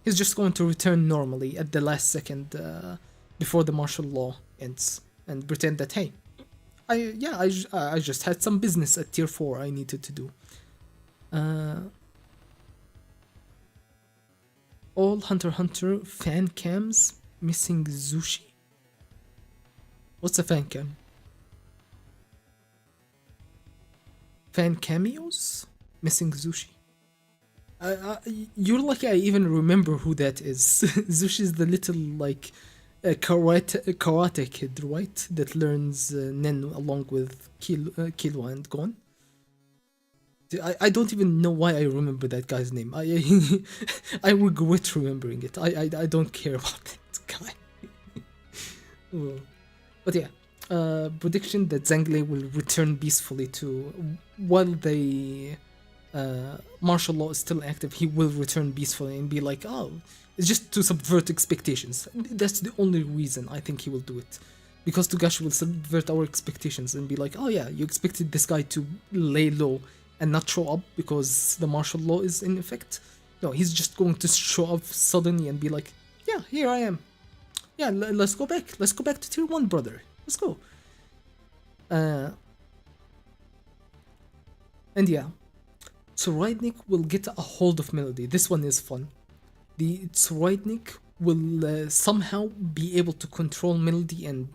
He's just going to return normally at the last second before the martial law ends and pretend that, hey, I just had some business at tier 4 I needed to do. All Hunter x Hunter fan cams missing Zushi? What's a fan cam? Fan cameos missing Zushi? You're lucky I even remember who that is. Zushi is the little like karate kid, right? That learns Nen along with Killua and Gon. I don't even know why I remember that guy's name. I regret remembering it. I don't care about that guy. Oh. But yeah, prediction that Zhang Li will return peacefully while the martial law is still active. He will return peacefully and be like, oh, it's just to subvert expectations. That's the only reason I think he will do it. Because Togashi will subvert our expectations and be like, oh yeah, you expected this guy to lay low and not show up because the martial law is in effect. No, he's just going to show up suddenly and be like, yeah, here I am. Yeah, let's go back. Let's go back to tier 1, brother. Let's go. And yeah, Tsuraidnik will get a hold of Melody. This one is fun. The Tsuraidnik will somehow be able to control Melody and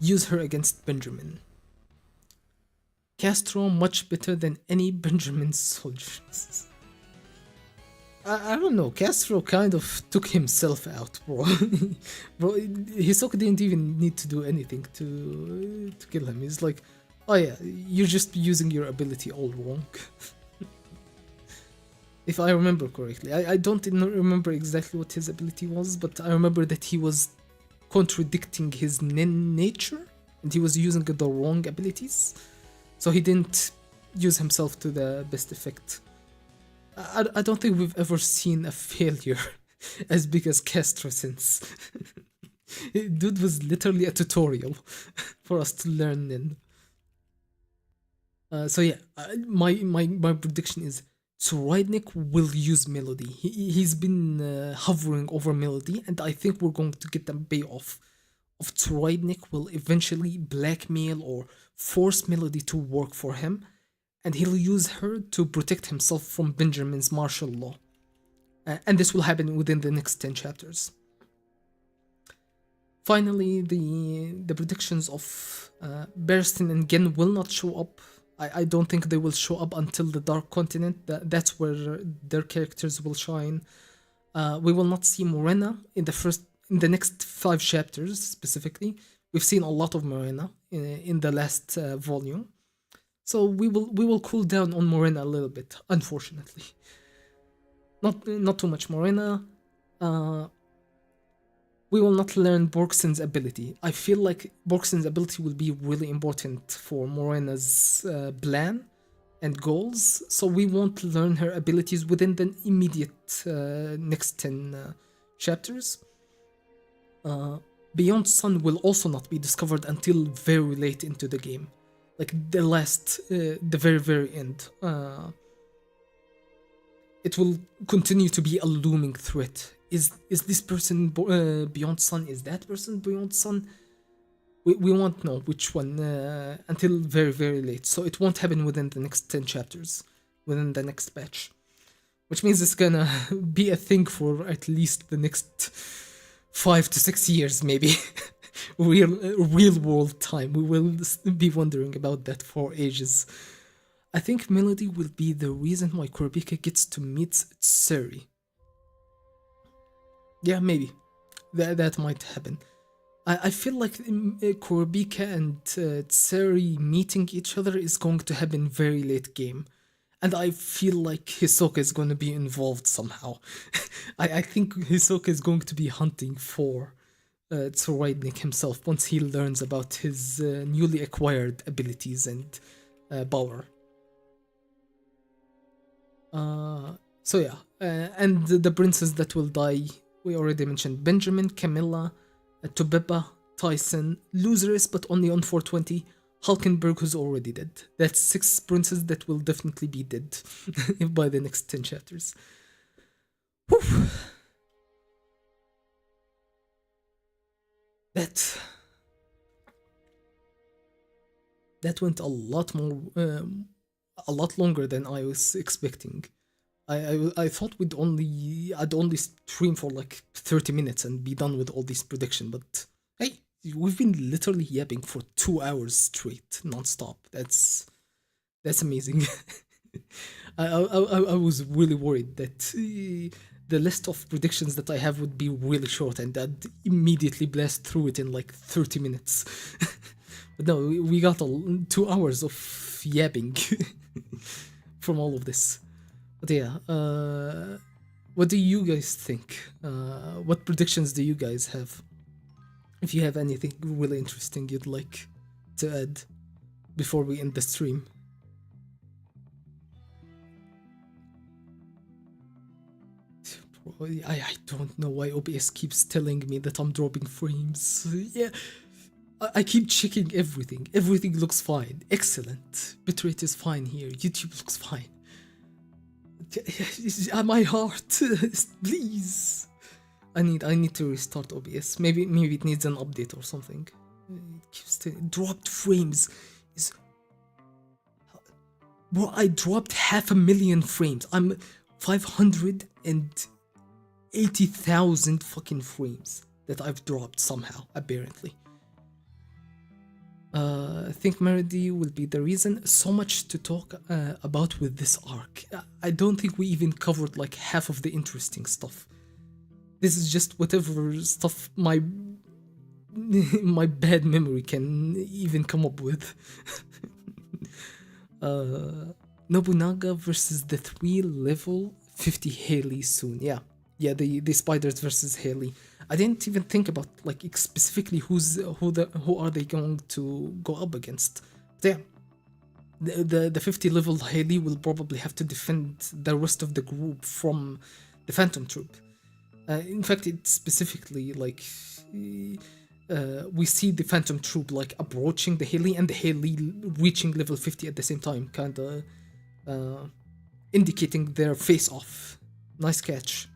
use her against Benjamin. Castro much better than any Benjamin soldiers. I don't know, Castro kind of took himself out, bro. Bro, Hisoka didn't even need to do anything to kill him. He's like, oh yeah, you're just using your ability all wrong. If I remember correctly. I don't remember exactly what his ability was, but I remember that he was contradicting his Nen nature, and he was using the wrong abilities. So he didn't use himself to the best effect. I don't think we've ever seen a failure as big as Castro since. Dude was literally a tutorial for us to learn in. So yeah, my prediction is Tsuraidnik will use Melody. He's been hovering over Melody, and I think we're going to get a payoff of Tsuraidnik will eventually blackmail or force Melody to work for him, and he'll use her to protect himself from Benjamin's martial law. And this will happen within the next 10 chapters. Finally, the predictions of Beristain and Gen will not show up. I don't think they will show up until the Dark Continent. That's where their characters will shine. We will not see Morena in the next 5 chapters specifically. We've seen a lot of Morena in the last volume, so we will cool down on Morena a little bit. Unfortunately, not too much Morena. We will not learn Borgsen's ability. I feel like Borgsen's ability will be really important for Morena's plan and goals, so we won't learn her abilities within the immediate next 10 chapters. Beyond Sun will also not be discovered until very late into the game, like the very end. It will continue to be a looming threat. Is this person Beyond Sun? Is that person Beyond Sun? We won't know which one until very late, so it won't happen within the next 10 chapters, within the next batch, which means it's gonna be a thing for at least the next 5 to 6 years, maybe. real world time. We will be wondering about that for ages. I think Melody will be the reason why Kurapika gets to meet Tsuri. Yeah, maybe. That might happen. I feel like Kurapika and Tsuri meeting each other is going to happen very late game. And I feel like Hisoka is going to be involved somehow. I think Hisoka is going to be hunting for Tsuruidnik himself once he learns about his newly acquired abilities and power. So yeah, and the princes that will die, we already mentioned Benjamin, Camilla, Tobeppa, Tyson, Loserus, but only on 420, Hulkenberg, who's already dead. That's 6 princes that will definitely be dead by the next 10 chapters. Whew. That went a lot more, a lot longer than I was expecting. I thought I'd only stream for like 30 minutes and be done with all these prediction, but hey, we've been literally yapping for 2 hours straight, non-stop. That's amazing. I was really worried that the list of predictions that I have would be really short and I'd immediately blast through it in like 30 minutes. But no, we got 2 hours of yapping from all of this. But yeah, what do you guys think? What predictions do you guys have? If you have anything really interesting you'd like to add before we end the stream. I don't know why OBS keeps telling me that I'm dropping frames. Yeah, I keep checking everything. Everything looks fine. Excellent. Bitrate is fine here. YouTube looks fine. My heart, please. I need to restart OBS. Maybe it needs an update or something. It keeps dropped frames. Bro, I dropped 500,000 frames. I'm 580,000 fucking frames that I've dropped somehow, apparently. I think Melody will be the reason. So much to talk about with this arc. I don't think we even covered like half of the interesting stuff. This is just whatever stuff my bad memory can even come up with. Nobunaga versus the 3 level 50 Haley soon. Yeah, the spiders versus Haley. I didn't even think about like specifically who are they going to go up against. But yeah, the 50 level Haley will probably have to defend the rest of the group from the Phantom Troop. In fact, it's specifically like we see the Phantom Troop like approaching the Haley and the Haley reaching level 50 at the same time, kinda indicating their face off. Nice catch.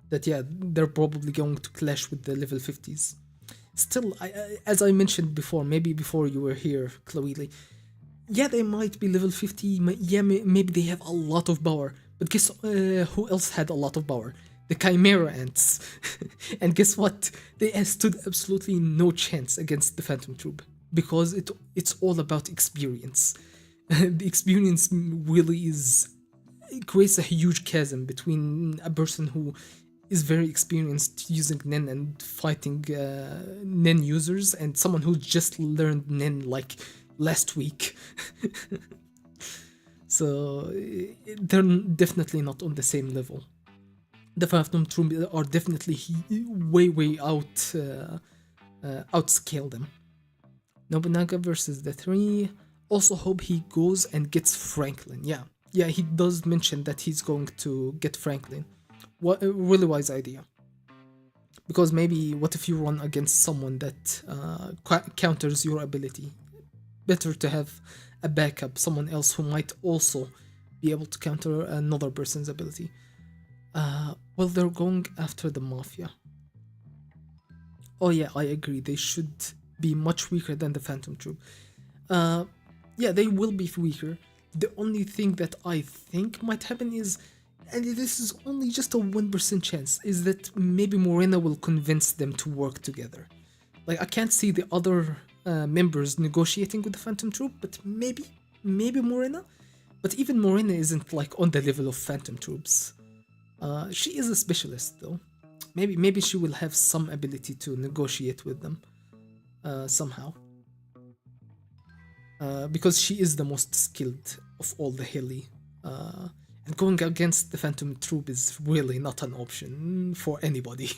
That yeah, they're probably going to clash with the level 50s. Still, as I mentioned before, maybe before you were here, Chloe, yeah, they might be level 50, yeah, maybe they have a lot of power, But guess who else had a lot of power? The Chimera Ants. And guess what? They stood absolutely no chance against the Phantom Troop because it's all about experience. The experience really is it creates a huge chasm between a person who is very experienced using Nen and fighting Nen users and someone who just learned Nen like last week. So they're definitely not on the same level. The Phantom Troop are definitely way outscale them. Nobunaga versus the three. Also hope he goes and gets Franklin. Yeah, he does mention that he's going to get Franklin. What a really wise idea. Because maybe what if you run against someone that counters your ability? Better to have a backup, someone else who might also be able to counter another person's ability. Well, they're going after the Mafia. Oh yeah, I agree. They should be much weaker than the Phantom Troop. Yeah, they will be weaker. The only thing that I think might happen is, and this is only just a 1% chance, is that maybe Morena will convince them to work together. Like, I can't see the other members negotiating with the Phantom Troop, but maybe Morena? But even Morena isn't like on the level of Phantom Troops. She is a specialist though. Maybe she will have some ability to negotiate with them somehow. Because she is the most skilled of all the Heli. And going against the Phantom Troop is really not an option for anybody.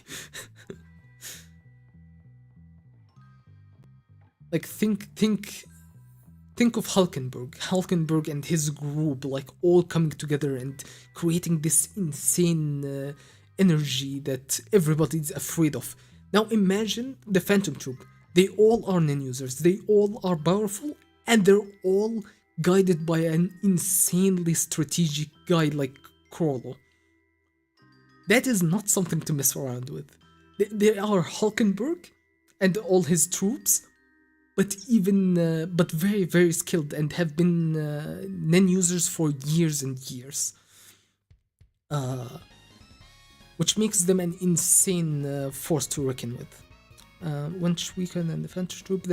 Like think of Hulkenberg and his group like all coming together and creating this insane energy that everybody's afraid of. Now imagine the Phantom Troop. They all are Nen users. They all are powerful and they're all guided by an insanely strategic guy like Krollo. That is not something to mess around with. They are Hulkenberg and all his troops, but very skilled and have been Nen users for years and years. Which makes them an insane force to reckon with. Once weaker than the Phantom Troop,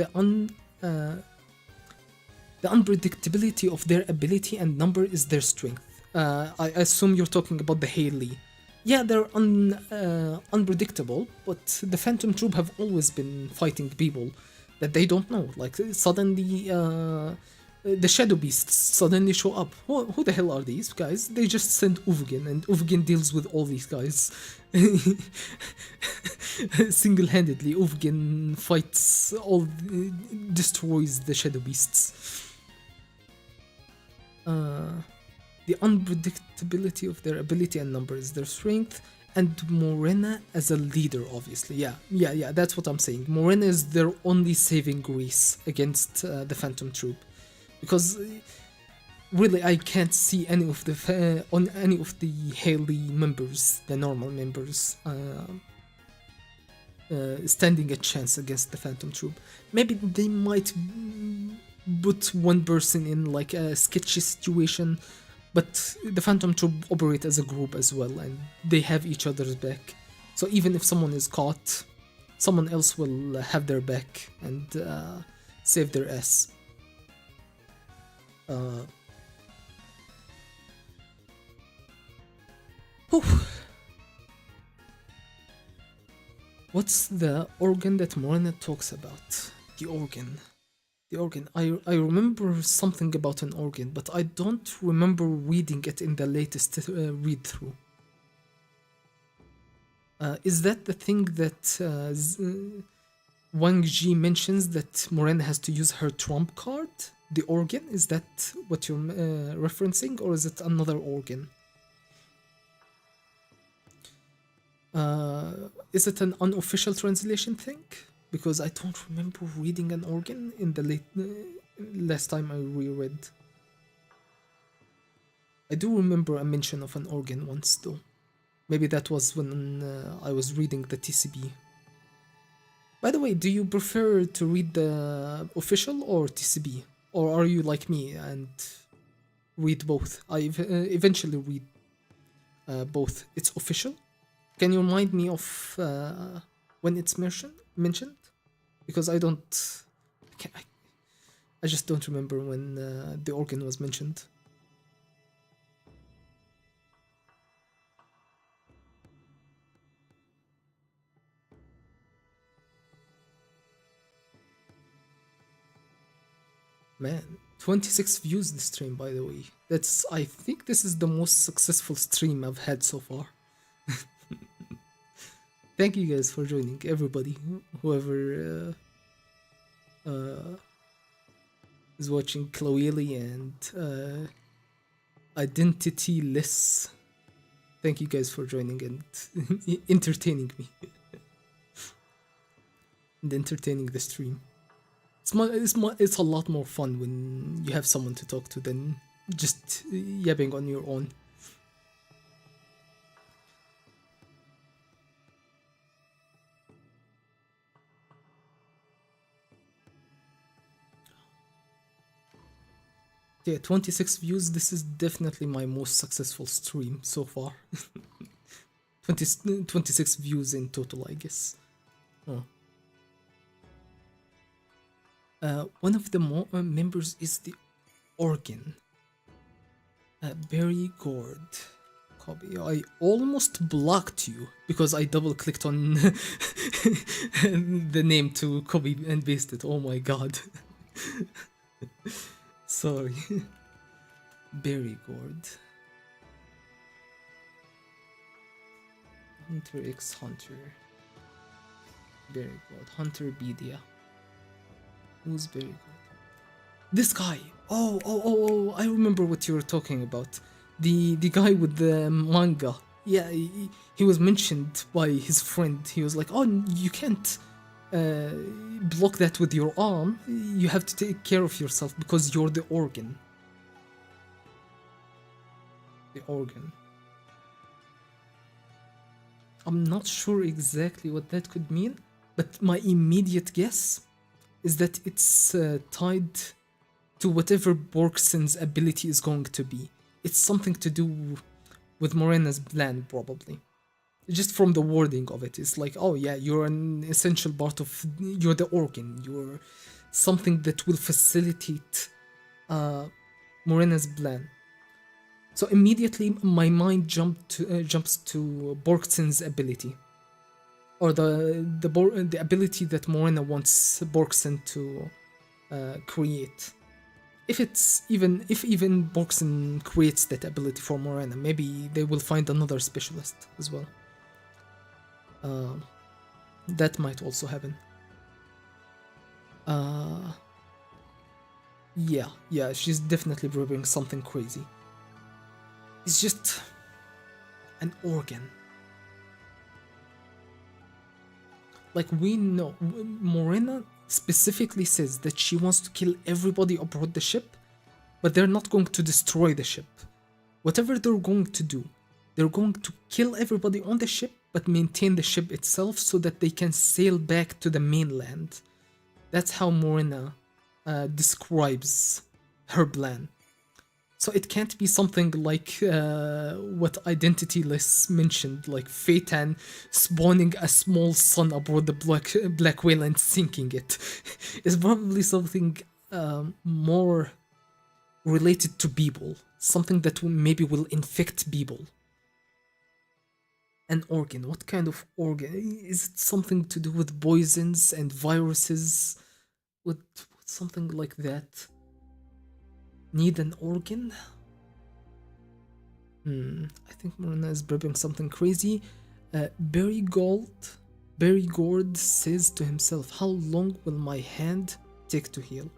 the unpredictability of their ability and number is their strength. I assume you're talking about the Haley. Yeah, they're unpredictable, but the Phantom Troop have always been fighting people that they don't know. Like, suddenly, the Shadow Beasts suddenly show up. Who the hell are these guys? They just send Uvgin, and Uvgin deals with all these guys. Single-handedly, Uvgin fights destroys the Shadow Beasts. The unpredictability of their ability and number is their strength, and Morena as a leader, obviously. Yeah, that's what I'm saying. Morena is their only saving grace against the Phantom Troop, because really I can't see any of the Haley members, the normal members, standing a chance against the Phantom Troop. Maybe they might put one person in like a sketchy situation, but the Phantom Troop operate as a group as well, and they have each other's back. So even if someone is caught, someone else will have their back and save their ass. What's the organ that Morena talks about? The organ. I remember something about an organ, but I don't remember reading it in the latest read-through. Is that the thing that Wang Ji mentions, that Morena has to use her trump card? The organ? Is that what you're referencing, or is it another organ? Is it an unofficial translation thing? Because I don't remember reading an organ in the last time I reread. I do remember a mention of an organ once though. Maybe that was when I was reading the TCB. By the way, do you prefer to read the official or TCB? Or are you like me and read both? I eventually read both. It's official. Can you remind me of when it's mentioned? Because I don't. I just don't remember when the organ was mentioned. Man, 26 views this stream, by the way. I think this is the most successful stream I've had so far. Thank you guys for joining, everybody, whoever is watching, Chloeli and Identityless. Thank you guys for joining and entertaining me. And entertaining the stream. It's a lot more fun when you have someone to talk to than just yapping on your own. Yeah, 26 views. This is definitely my most successful stream so far. 26 views in total, I guess. Oh. One of the members is the organ. Barry Gord. Copy. I almost blocked you because I double clicked on the name to copy and paste it. Oh my god. Sorry. Barry Gord. Hunter X Hunter. Barry Gord. Hunter Bedia. Who's Barry Gord? This guy. Oh, I remember what you were talking about. The guy with the manga. Yeah, he was mentioned by his friend. He was like, oh, you can't block that with your arm. You have to take care of yourself because you're the organ. The organ. I'm not sure exactly what that could mean, but my immediate guess is that it's tied to whatever Borgsen's ability is going to be. It's something to do with Morena's plan, probably. Just from the wording of it, it's like, oh yeah, you're an essential part of, you're the organ, you're something that will facilitate Morena's plan. So immediately my mind jumps to Borgsen's ability. Or the ability that Morena wants Borgsen to create. If even Borgsen creates that ability for Morena, maybe they will find another specialist as well. That might also happen. Yeah, she's definitely brewing something crazy. It's just an organ. Like, we know, Morena specifically says that she wants to kill everybody aboard the ship, but they're not going to destroy the ship. Whatever they're going to do, they're going to kill everybody on the ship, but maintain the ship itself so that they can sail back to the mainland. That's how Morena describes her plan. So it can't be something like what Identityless mentioned, like Phaeton spawning a small sun aboard the black whale and sinking it. It's probably something more related to Beeble, something that maybe will infect Beeble. An organ, what kind of organ? Is it something to do with poisons and viruses? With something like that? Need an organ? I think Morena is prepping something crazy. Barry Gord says to himself, how long will my hand take to heal?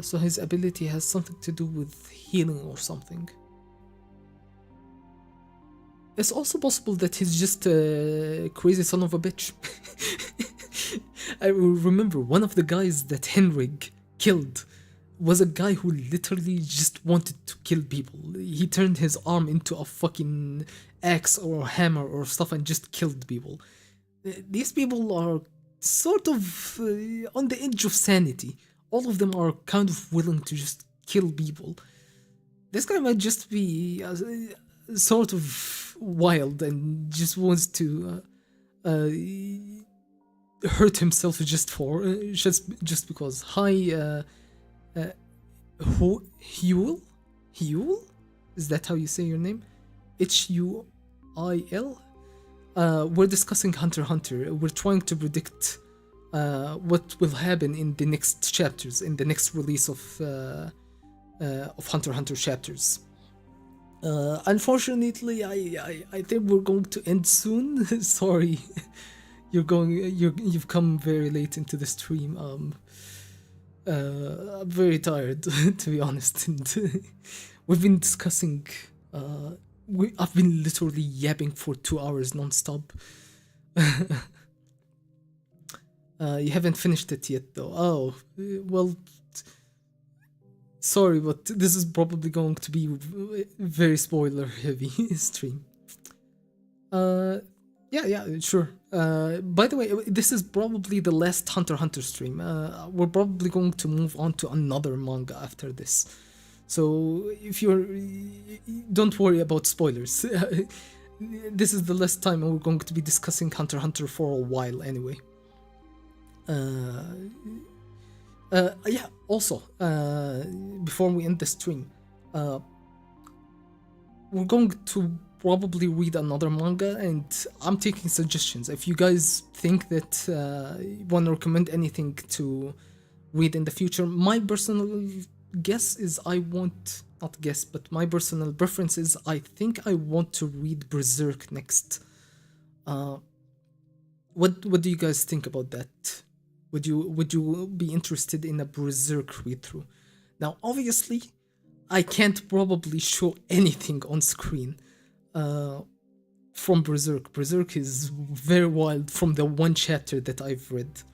So his ability has something to do with healing or something. It's also possible that he's just a crazy son of a bitch. I remember one of the guys that Henrik killed was a guy who literally just wanted to kill people. He turned his arm into a fucking axe or a hammer or stuff and just killed people. These people are sort of on the edge of sanity. All of them are kind of willing to just kill people. this guy might just be sort of wild and just wants to hurt himself just because. Hi, Huel? Huel? Is that how you say your name? Huil? We're discussing Hunter x Hunter. We're trying to predict what will happen in the next chapters, in the next release of Hunter x Hunter chapters. Unfortunately, I think we're going to end soon. Sorry, you've come very late into the stream. I'm very tired, to be honest. And we've been discussing. I've been literally yapping for 2 hours non-stop. You haven't finished it yet, though. Oh, well. Sorry, but this is probably going to be very spoiler-heavy stream. Yeah, sure. By the way, this is probably the last Hunter x Hunter stream. We're probably going to move on to another manga after this. So if don't worry about spoilers. This is the last time we're going to be discussing Hunter x Hunter for a while anyway. Yeah, also, before we end the stream, we're going to probably read another manga, and I'm taking suggestions. If you guys think that you want to recommend anything to read in the future, my personal guess is my personal preference is I think I want to read Berserk next. What do you guys think about that? Would you be interested in a Berserk read-through? Now, obviously, I can't probably show anything on screen from Berserk. Berserk is very wild from the one chapter that I've read.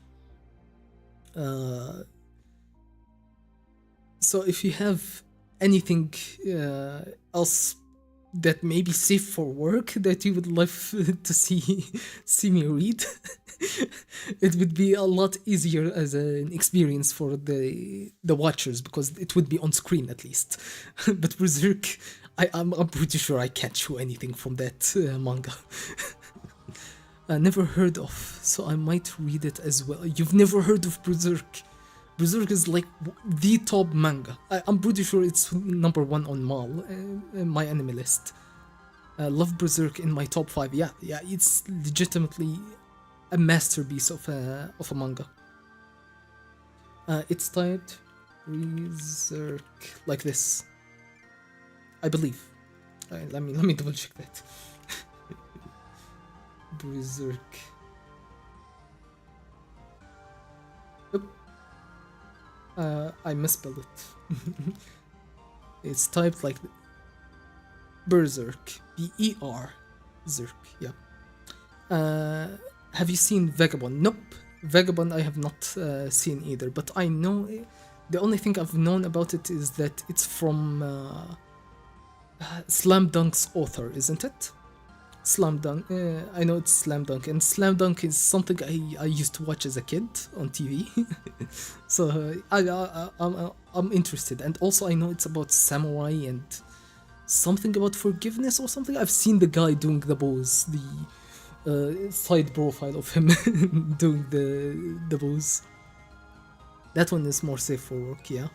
So if you have anything else that may be safe for work that you would love to see me read, it would be a lot easier as an experience for the watchers, because it would be on screen at least. But Berserk, I'm pretty sure I can't show anything from that manga. I never heard of, so I might read it as well. You've never heard of Berserk? Berserk is like the top manga. I'm pretty sure it's number 1 on MAL, my anime list. Love Berserk in my top 5. Yeah, it's legitimately a masterpiece of a manga. It's typed Berserk like this, I believe. Let me double check that. Berserk. I misspelled it. It's typed like Berserk. B-E-R. Zerk, yeah. Have you seen Vagabond? Nope. Vagabond I have not seen either, but I know the only thing I've known about it is that it's from Slam Dunk's author, isn't it? Slam Dunk. I know it's Slam Dunk, and Slam Dunk is something I used to watch as a kid on TV. So I'm interested, and also I know it's about samurai and something about forgiveness or something. I've seen the guy doing the pose, the side profile of him doing the pose. That one is more safe for work, yeah.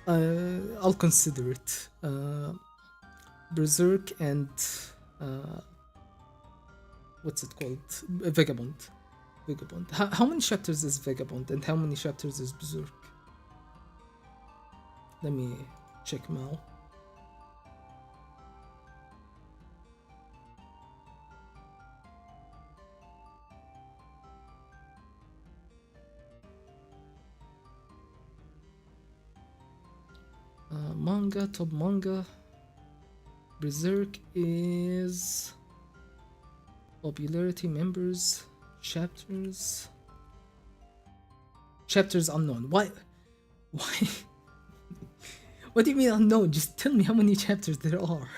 I'll consider it. Berserk and what's it called? Vagabond. How many chapters is Vagabond and how many chapters is Berserk? Let me check now. Manga, top manga. Berserk is popularity, members, chapters unknown. Why? What do you mean unknown? Just tell me how many chapters there are.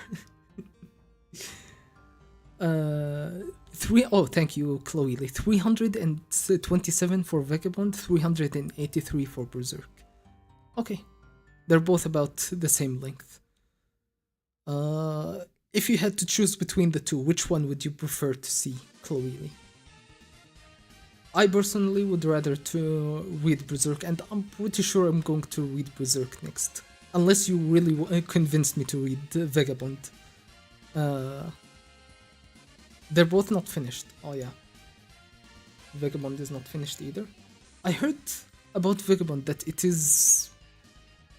Thank you, Chloe. 327 for Vagabond, 383 for Berserk. Okay, They're both about the same length. If you had to choose between the two, which one would you prefer to see, Chloe? I personally would rather to read Berserk, and I'm pretty sure I'm going to read Berserk next. Unless you really convince me to read Vagabond. They're both not finished. Oh yeah. Vagabond is not finished either. I heard about Vagabond that it is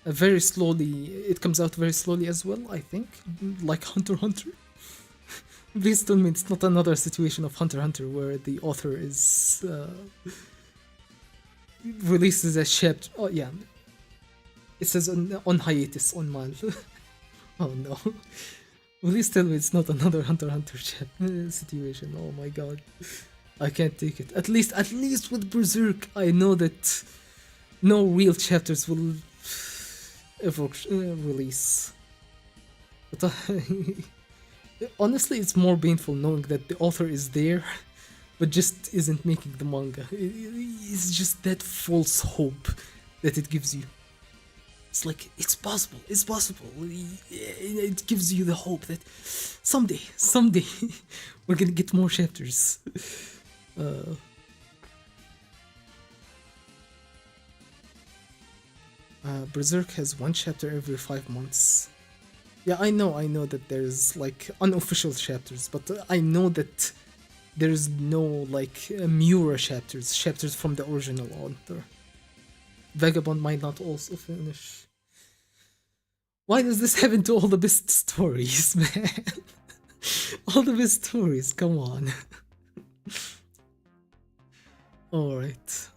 very slowly, it comes out very slowly as well, I think. Like Hunter x Hunter. Please tell me it's not another situation of Hunter x Hunter where the author is releases a chapter. Oh yeah, it says on hiatus on Mal. Oh no. Please tell me it's not another Hunter x Hunter situation. Oh my god, I can't take it. At least with Berserk, I know that no real chapters will ever release. But honestly, it's more painful knowing that the author is there, but just isn't making the manga. It's just that false hope that it gives you. It's like, it's possible. It gives you the hope that someday, we're gonna get more chapters. Berserk has one chapter every 5 months. Yeah, I know that there's like unofficial chapters, but I know that there's no like Miura chapters from the original author. Vagabond might not also finish. Why does this happen to all the best stories, man? All the best stories, come on. Alright.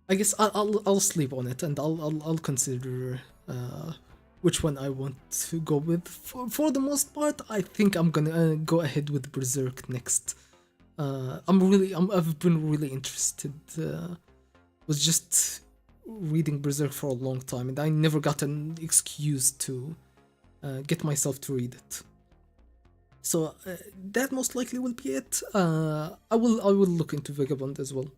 I guess I'll sleep on it and I'll consider which one I want to go with. For the most part, I think I'm gonna go ahead with Berserk next. I've been really interested. Was just reading Berserk for a long time, and I never got an excuse to get myself to read it. So that most likely will be it. I will look into Vagabond as well.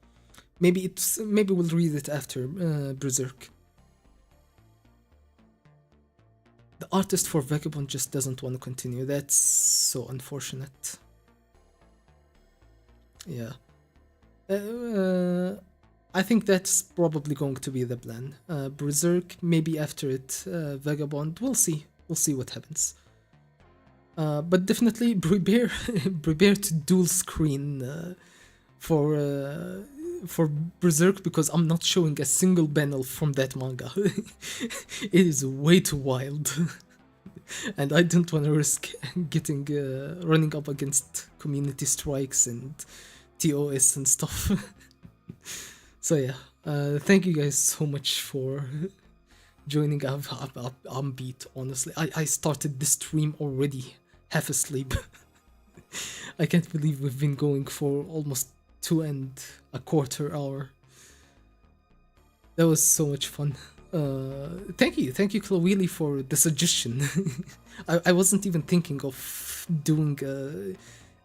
Maybe we'll read it after Berserk. The artist for Vagabond just doesn't want to continue. That's so unfortunate. Yeah. I think that's probably going to be the plan. Berserk, maybe after it, Vagabond. We'll see. We'll see what happens. But definitely prepare to dual screen for Berserk, because I'm not showing a single panel from that manga. It is way too wild. And I don't want to risk getting running up against community strikes and TOS and stuff. So yeah, thank you guys so much for joining. I'm beat, honestly. I started this stream already half asleep. I can't believe we've been going for almost 2.25 hours. That was so much fun. Thank you, Chloe, for the suggestion. I wasn't even thinking of doing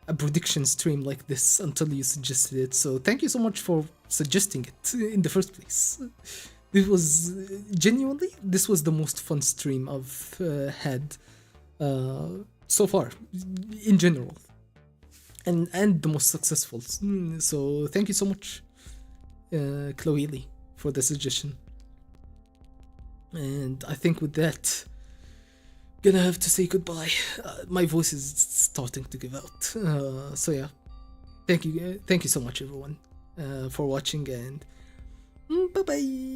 a prediction stream like this until you suggested it. So thank you so much for suggesting it in the first place. This was genuinely, this was the most fun stream I've had so far in general. And the most successful. So thank you so much, Chloe, for the suggestion. And I think with that, gonna have to say goodbye. My voice is starting to give out. So yeah, thank you so much, everyone, for watching, and bye bye.